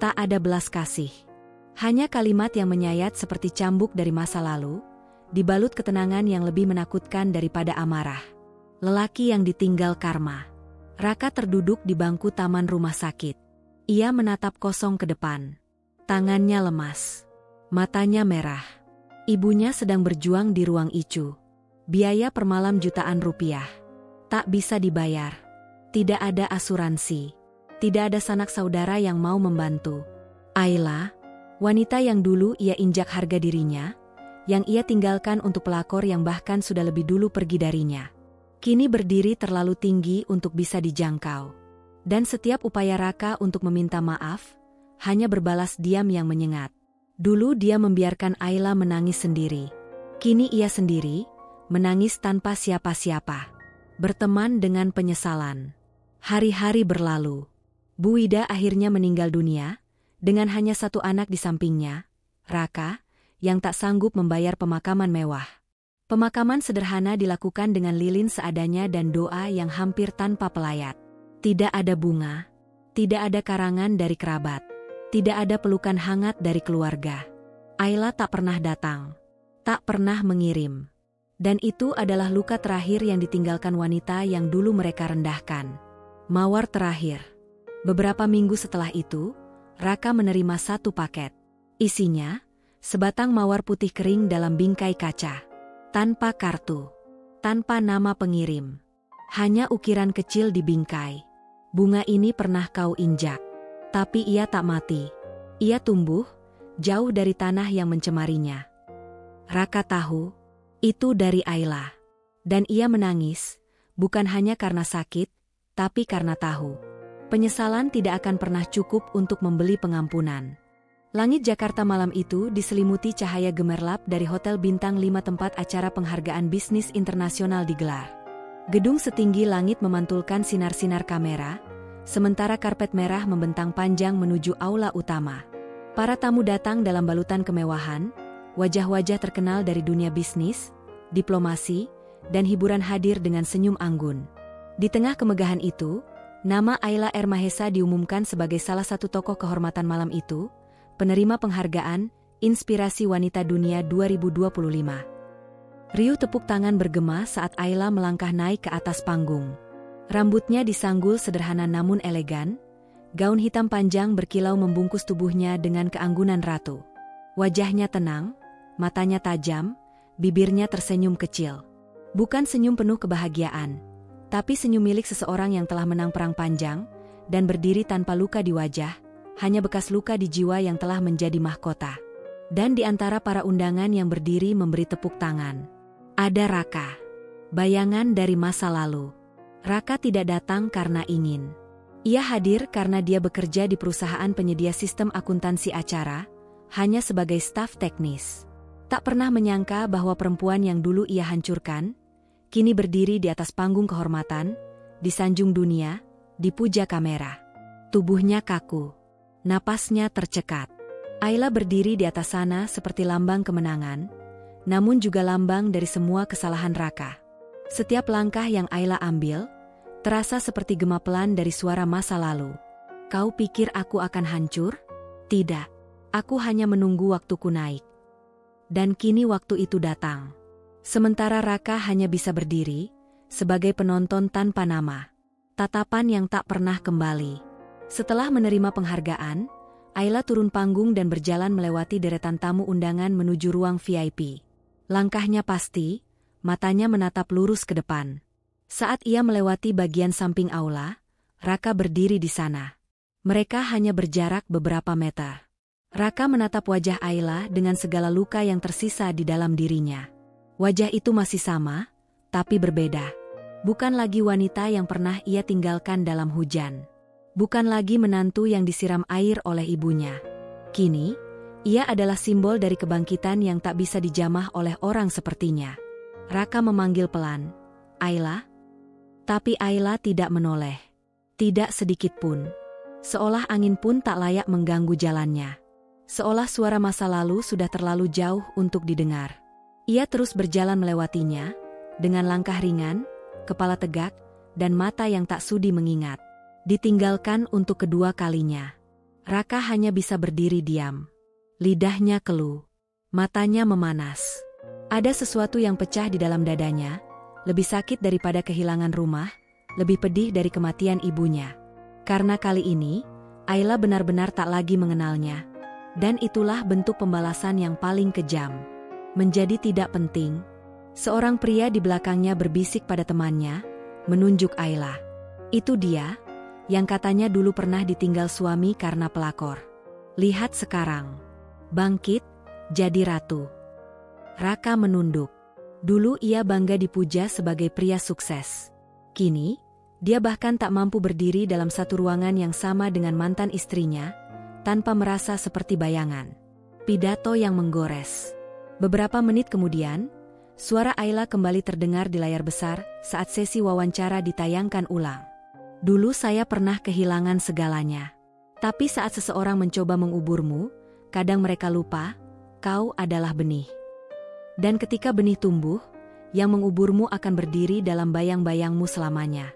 Tak ada belas kasih. Hanya kalimat yang menyayat seperti cambuk dari masa lalu, dibalut ketenangan yang lebih menakutkan daripada amarah. Lelaki yang ditinggal karma. Raka terduduk di bangku taman rumah sakit. Ia menatap kosong ke depan. Tangannya lemas. Matanya merah. Ibunya sedang berjuang di ruang ICU. Biaya per malam jutaan rupiah. Tak bisa dibayar. Tidak ada asuransi. Tidak ada sanak saudara yang mau membantu. Ayla, wanita yang dulu ia injak harga dirinya, yang ia tinggalkan untuk pelakor yang bahkan sudah lebih dulu pergi darinya. Kini berdiri terlalu tinggi untuk bisa dijangkau. Dan setiap upaya Raka untuk meminta maaf, hanya berbalas diam yang menyengat. Dulu dia membiarkan Ayla menangis sendiri. Kini ia sendiri, menangis tanpa siapa-siapa. Berteman dengan penyesalan. Hari-hari berlalu. Bu Ida akhirnya meninggal dunia, dengan hanya satu anak di sampingnya, Raka, yang tak sanggup membayar pemakaman mewah. Pemakaman sederhana dilakukan dengan lilin seadanya dan doa yang hampir tanpa pelayat. Tidak ada bunga, tidak ada karangan dari kerabat, tidak ada pelukan hangat dari keluarga. Ayla tak pernah datang, tak pernah mengirim. Dan itu adalah luka terakhir yang ditinggalkan wanita yang dulu mereka rendahkan. Mawar terakhir. Beberapa minggu setelah itu, Raka menerima satu paket. Isinya, sebatang mawar putih kering dalam bingkai kaca. Tanpa kartu, tanpa nama pengirim. Hanya ukiran kecil di bingkai. Bunga ini pernah kau injak. Tapi ia tak mati. Ia tumbuh, jauh dari tanah yang mencemarinya. Raka tahu, itu dari Ayla. Dan ia menangis, bukan hanya karena sakit, tapi karena tahu. Penyesalan tidak akan pernah cukup untuk membeli pengampunan. Langit Jakarta malam itu diselimuti cahaya gemerlap dari Hotel Bintang 5 tempat acara penghargaan bisnis internasional digelar. Gedung setinggi langit memantulkan sinar-sinar kamera, sementara karpet merah membentang panjang menuju aula utama. Para tamu datang dalam balutan kemewahan, wajah-wajah terkenal dari dunia bisnis, diplomasi, dan hiburan hadir dengan senyum anggun. Di tengah kemegahan itu, nama Ayla R. Mahesa diumumkan sebagai salah satu tokoh kehormatan malam itu, penerima penghargaan Inspirasi Wanita Dunia 2025. Riuh tepuk tangan bergema saat Ayla melangkah naik ke atas panggung. Rambutnya disanggul sederhana namun elegan, gaun hitam panjang berkilau membungkus tubuhnya dengan keanggunan ratu. Wajahnya tenang, matanya tajam, bibirnya tersenyum kecil. Bukan senyum penuh kebahagiaan, tapi senyum milik seseorang yang telah menang perang panjang dan berdiri tanpa luka di wajah, hanya bekas luka di jiwa yang telah menjadi mahkota. Dan di antara para undangan yang berdiri memberi tepuk tangan, ada Raka. Bayangan dari masa lalu. Raka tidak datang karena ingin. Ia hadir karena dia bekerja di perusahaan penyedia sistem akuntansi acara, hanya sebagai staf teknis. Tak pernah menyangka bahwa perempuan yang dulu ia hancurkan, kini berdiri di atas panggung kehormatan, disanjung dunia, dipuja kamera. Tubuhnya kaku. Napasnya tercekat. Ayla berdiri di atas sana seperti lambang kemenangan, namun juga lambang dari semua kesalahan Raka. Setiap langkah yang Ayla ambil, terasa seperti gemepelan dari suara masa lalu. Kau pikir aku akan hancur? Tidak. Aku hanya menunggu waktuku naik. Dan kini waktu itu datang. Sementara Raka hanya bisa berdiri, sebagai penonton tanpa nama. Tatapan yang tak pernah kembali. Setelah menerima penghargaan, Ayla turun panggung dan berjalan melewati deretan tamu undangan menuju ruang VIP. Langkahnya pasti, matanya menatap lurus ke depan. Saat ia melewati bagian samping aula, Raka berdiri di sana. Mereka hanya berjarak beberapa meter. Raka menatap wajah Ayla dengan segala luka yang tersisa di dalam dirinya. Wajah itu masih sama, tapi berbeda. Bukan lagi wanita yang pernah ia tinggalkan dalam hujan. Bukan lagi menantu yang disiram air oleh ibunya. Kini, ia adalah simbol dari kebangkitan yang tak bisa dijamah oleh orang sepertinya. Raka memanggil pelan, "Ayla?" Tapi Ayla tidak menoleh. Tidak sedikit pun. Seolah angin pun tak layak mengganggu jalannya. Seolah suara masa lalu sudah terlalu jauh untuk didengar. Ia terus berjalan melewatinya, dengan langkah ringan, kepala tegak, dan mata yang tak sudi mengingat. Ditinggalkan untuk kedua kalinya. Raka hanya bisa berdiri diam. Lidahnya keluh. Matanya memanas. Ada sesuatu yang pecah di dalam dadanya, lebih sakit daripada kehilangan rumah, lebih pedih dari kematian ibunya. Karena kali ini, Ayla benar-benar tak lagi mengenalnya. Dan itulah bentuk pembalasan yang paling kejam. Menjadi tidak penting. Seorang pria di belakangnya berbisik pada temannya, menunjuk Ayla. Itu dia, yang katanya dulu pernah ditinggal suami karena pelakor. Lihat sekarang. Bangkit, jadi ratu. Raka menunduk. Dulu ia bangga dipuja sebagai pria sukses. Kini, dia bahkan tak mampu berdiri dalam satu ruangan yang sama dengan mantan istrinya, tanpa merasa seperti bayangan. Pidato yang menggores. Beberapa menit kemudian, suara Ayla kembali terdengar di layar besar saat sesi wawancara ditayangkan ulang. Dulu saya pernah kehilangan segalanya. Tapi saat seseorang mencoba menguburmu, kadang mereka lupa, kau adalah benih. Dan ketika benih tumbuh, yang menguburmu akan berdiri dalam bayang-bayangmu selamanya.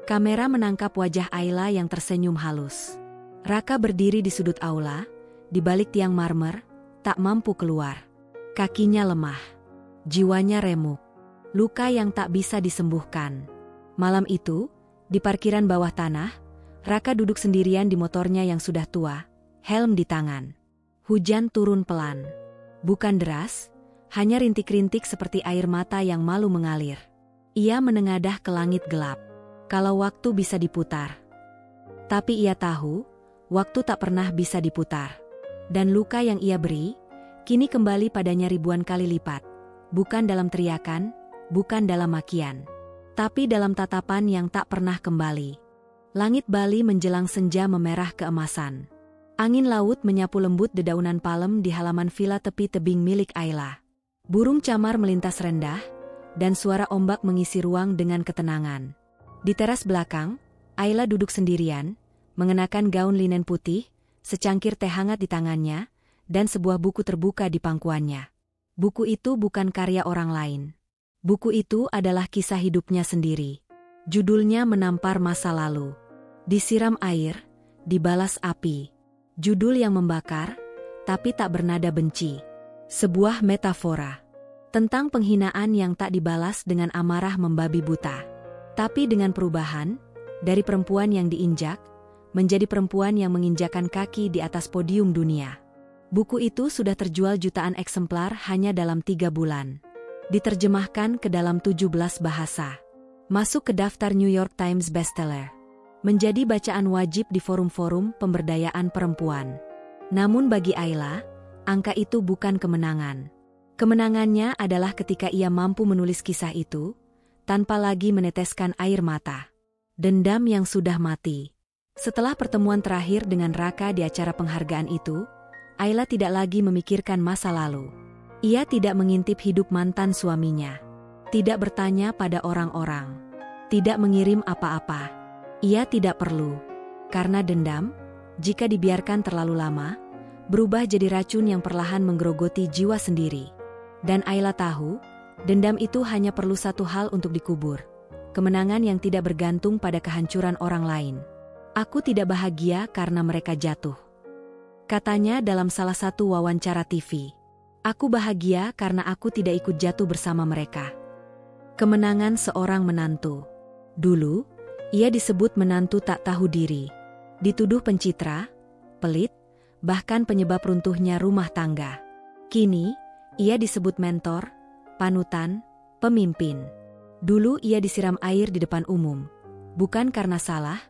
Kamera menangkap wajah Ayla yang tersenyum halus. Raka berdiri di sudut aula, di balik tiang marmer, tak mampu keluar. Kakinya lemah. Jiwanya remuk. Luka yang tak bisa disembuhkan. Malam itu, di parkiran bawah tanah, Raka duduk sendirian di motornya yang sudah tua, helm di tangan. Hujan turun pelan. Bukan deras, hanya rintik-rintik seperti air mata yang malu mengalir. Ia menengadah ke langit gelap. Kalau waktu bisa diputar. Tapi ia tahu, waktu tak pernah bisa diputar. Dan luka yang ia beri, kini kembali padanya ribuan kali lipat. Bukan dalam teriakan, bukan dalam makian. Tapi dalam tatapan yang tak pernah kembali. Langit Bali menjelang senja memerah keemasan. Angin laut menyapu lembut dedaunan palem di halaman villa tepi tebing milik Ayla. Burung camar melintas rendah, dan suara ombak mengisi ruang dengan ketenangan. Di teras belakang, Ayla duduk sendirian, mengenakan gaun linen putih, secangkir teh hangat di tangannya, dan sebuah buku terbuka di pangkuannya. Buku itu bukan karya orang lain. Buku itu adalah kisah hidupnya sendiri. Judulnya Menampar Masa Lalu. Disiram air, dibalas api. Judul yang membakar, tapi tak bernada benci. Sebuah metafora. Tentang penghinaan yang tak dibalas dengan amarah membabi buta. Tapi dengan perubahan, dari perempuan yang diinjak, menjadi perempuan yang menginjakan kaki di atas podium dunia. Buku itu sudah terjual jutaan eksemplar hanya dalam 3 bulan. Diterjemahkan ke dalam 17 bahasa. Masuk ke daftar New York Times bestseller. Menjadi bacaan wajib di forum-forum pemberdayaan perempuan. Namun bagi Ayla, angka itu bukan kemenangan. Kemenangannya adalah ketika ia mampu menulis kisah itu, tanpa lagi meneteskan air mata. Dendam yang sudah mati. Setelah pertemuan terakhir dengan Raka di acara penghargaan itu, Ayla tidak lagi memikirkan masa lalu. Ia tidak mengintip hidup mantan suaminya. Tidak bertanya pada orang-orang. Tidak mengirim apa-apa. Ia tidak perlu. Karena dendam, jika dibiarkan terlalu lama, berubah jadi racun yang perlahan menggerogoti jiwa sendiri. Dan Ayla tahu, dendam itu hanya perlu satu hal untuk dikubur. Kemenangan yang tidak bergantung pada kehancuran orang lain. Aku tidak bahagia karena mereka jatuh. Katanya dalam salah satu wawancara TV. Aku bahagia karena aku tidak ikut jatuh bersama mereka. Kemenangan seorang menantu. Dulu, ia disebut menantu tak tahu diri. Dituduh pencitra, pelit, bahkan penyebab runtuhnya rumah tangga. Kini, ia disebut mentor, panutan, pemimpin. Dulu ia disiram air di depan umum. Bukan karena salah,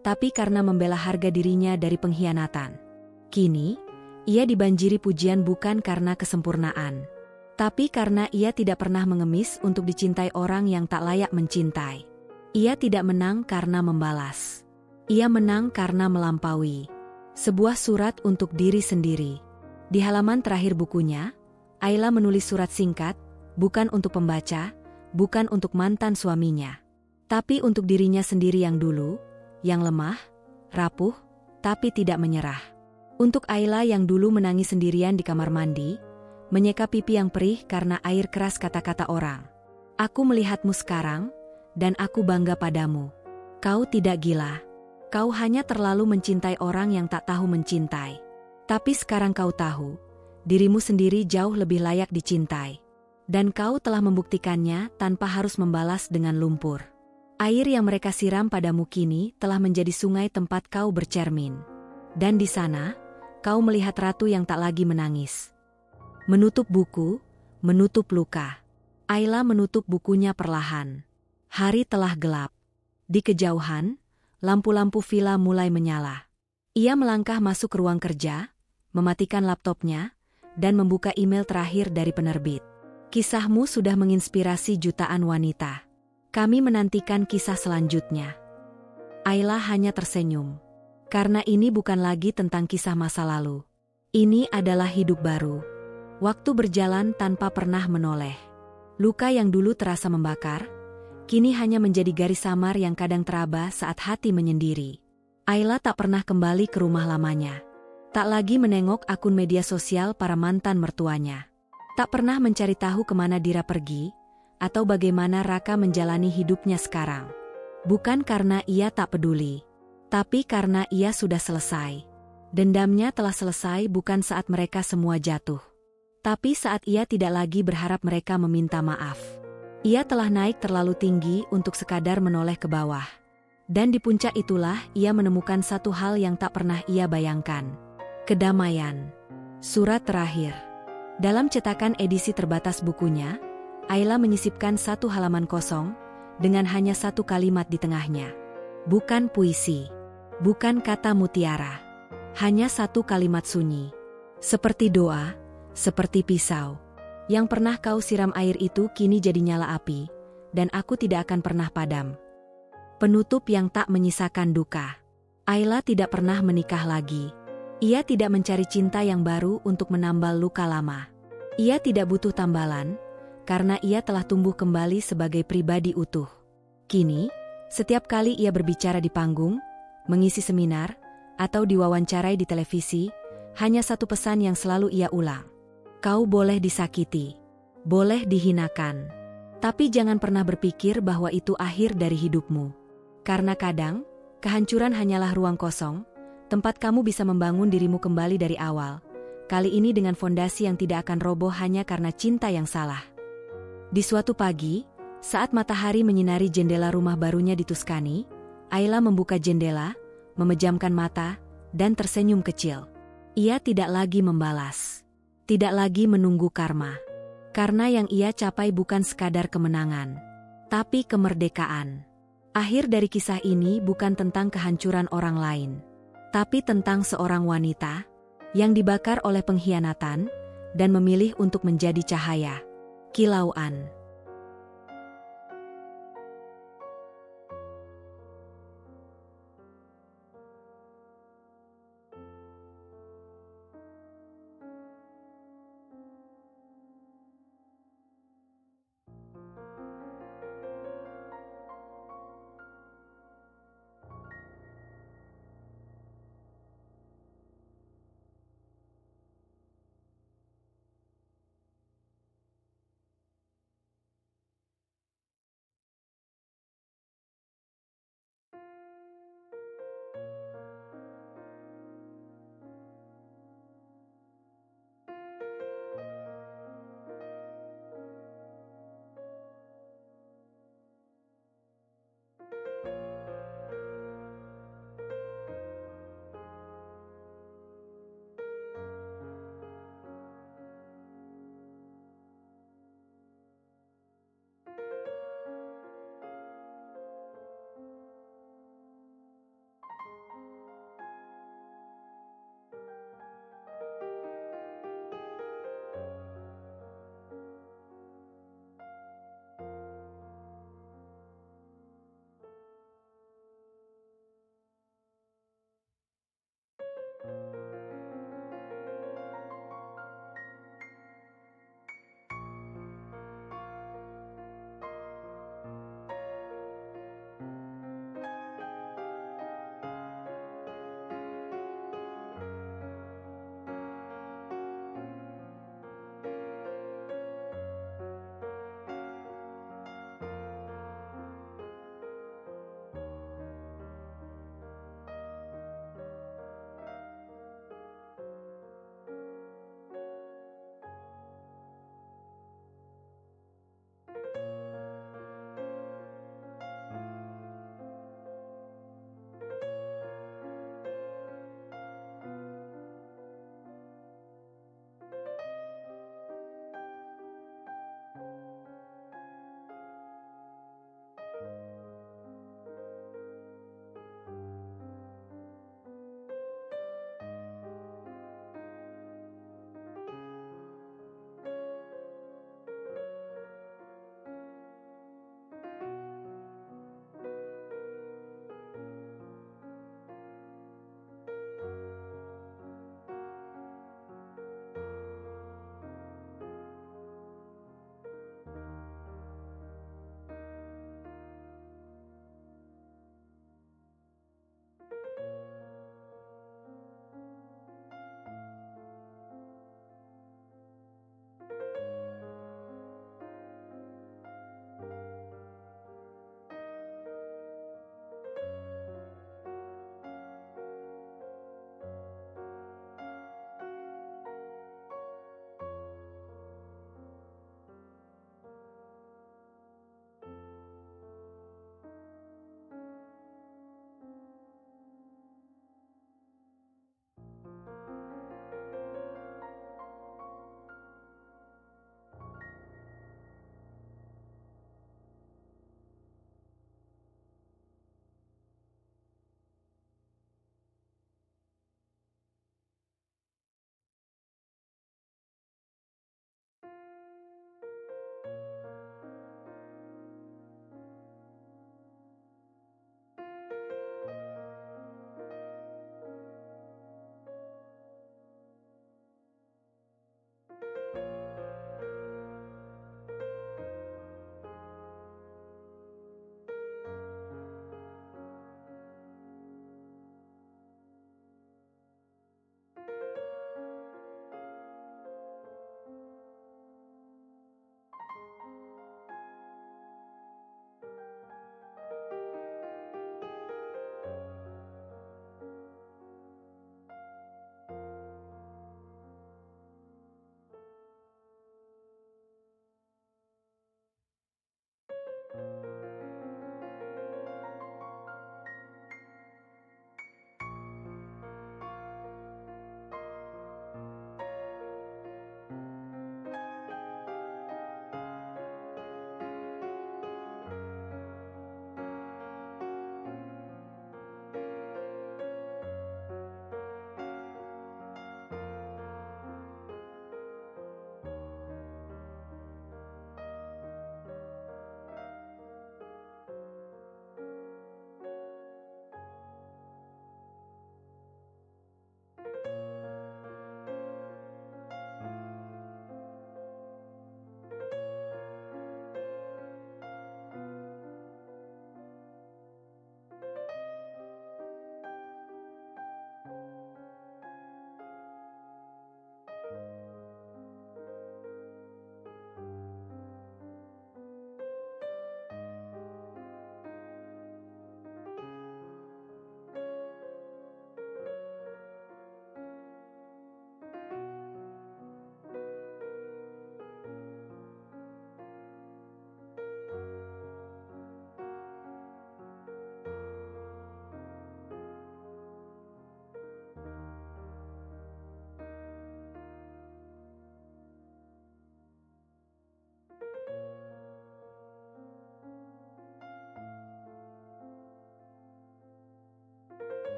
tapi karena membela harga dirinya dari pengkhianatan. Kini, ia dibanjiri pujian bukan karena kesempurnaan, tapi karena ia tidak pernah mengemis untuk dicintai orang yang tak layak mencintai. Ia tidak menang karena membalas. Ia menang karena melampaui. Sebuah surat untuk diri sendiri. Di halaman terakhir bukunya, Ayla menulis surat singkat, bukan untuk pembaca, bukan untuk mantan suaminya, tapi untuk dirinya sendiri yang dulu, yang lemah, rapuh, tapi tidak menyerah. Untuk Ayla yang dulu menangis sendirian di kamar mandi, menyeka pipi yang perih karena air keras kata-kata orang. Aku melihatmu sekarang, dan aku bangga padamu. Kau tidak gila. Kau hanya terlalu mencintai orang yang tak tahu mencintai. Tapi sekarang kau tahu, dirimu sendiri jauh lebih layak dicintai. Dan kau telah membuktikannya tanpa harus membalas dengan lumpur. Air yang mereka siram padamu kini telah menjadi sungai tempat kau bercermin. Dan di sana, kau melihat ratu yang tak lagi menangis. Menutup buku, menutup luka. Ayla menutup bukunya perlahan. Hari telah gelap. Di kejauhan, lampu-lampu villa mulai menyala. Ia melangkah masuk ke ruang kerja, mematikan laptopnya, dan membuka email terakhir dari penerbit. Kisahmu sudah menginspirasi jutaan wanita. Kami menantikan kisah selanjutnya. Ayla hanya tersenyum. Karena ini bukan lagi tentang kisah masa lalu. Ini adalah hidup baru. Waktu berjalan tanpa pernah menoleh. Luka yang dulu terasa membakar, kini hanya menjadi garis samar yang kadang teraba saat hati menyendiri. Ayla tak pernah kembali ke rumah lamanya. Tak lagi menengok akun media sosial para mantan mertuanya. Tak pernah mencari tahu kemana Dira pergi, atau bagaimana Raka menjalani hidupnya sekarang. Bukan karena ia tak peduli, tapi karena ia sudah selesai. Dendamnya telah selesai bukan saat mereka semua jatuh, tapi saat ia tidak lagi berharap mereka meminta maaf. Ia telah naik terlalu tinggi untuk sekadar menoleh ke bawah. Dan di puncak itulah ia menemukan satu hal yang tak pernah ia bayangkan. Kedamaian. Surat terakhir. Dalam cetakan edisi terbatas bukunya, Ayla menyisipkan satu halaman kosong, dengan hanya satu kalimat di tengahnya. Bukan puisi. Bukan kata mutiara. Hanya satu kalimat sunyi. Seperti doa, seperti pisau. Yang pernah kau siram air itu kini jadi nyala api, dan aku tidak akan pernah padam. Penutup yang tak menyisakan duka. Ayla tidak pernah menikah lagi. Ia tidak mencari cinta yang baru untuk menambal luka lama. Ia tidak butuh tambalan, karena ia telah tumbuh kembali sebagai pribadi utuh. Kini, setiap kali ia berbicara di panggung, mengisi seminar, atau diwawancarai di televisi, hanya satu pesan yang selalu ia ulang. Kau boleh disakiti, boleh dihinakan, tapi jangan pernah berpikir bahwa itu akhir dari hidupmu. Karena kadang, kehancuran hanyalah ruang kosong, tempat kamu bisa membangun dirimu kembali dari awal, kali ini dengan fondasi yang tidak akan roboh hanya karena cinta yang salah. Di suatu pagi, saat matahari menyinari jendela rumah barunya di Tuscany, Ayla membuka jendela, memejamkan mata, dan tersenyum kecil. Ia tidak lagi membalas. Tidak lagi menunggu karma. Karena yang ia capai bukan sekadar kemenangan, tapi kemerdekaan. Akhir dari kisah ini bukan tentang kehancuran orang lain, tapi tentang seorang wanita yang dibakar oleh pengkhianatan, dan memilih untuk menjadi cahaya. Kilauan.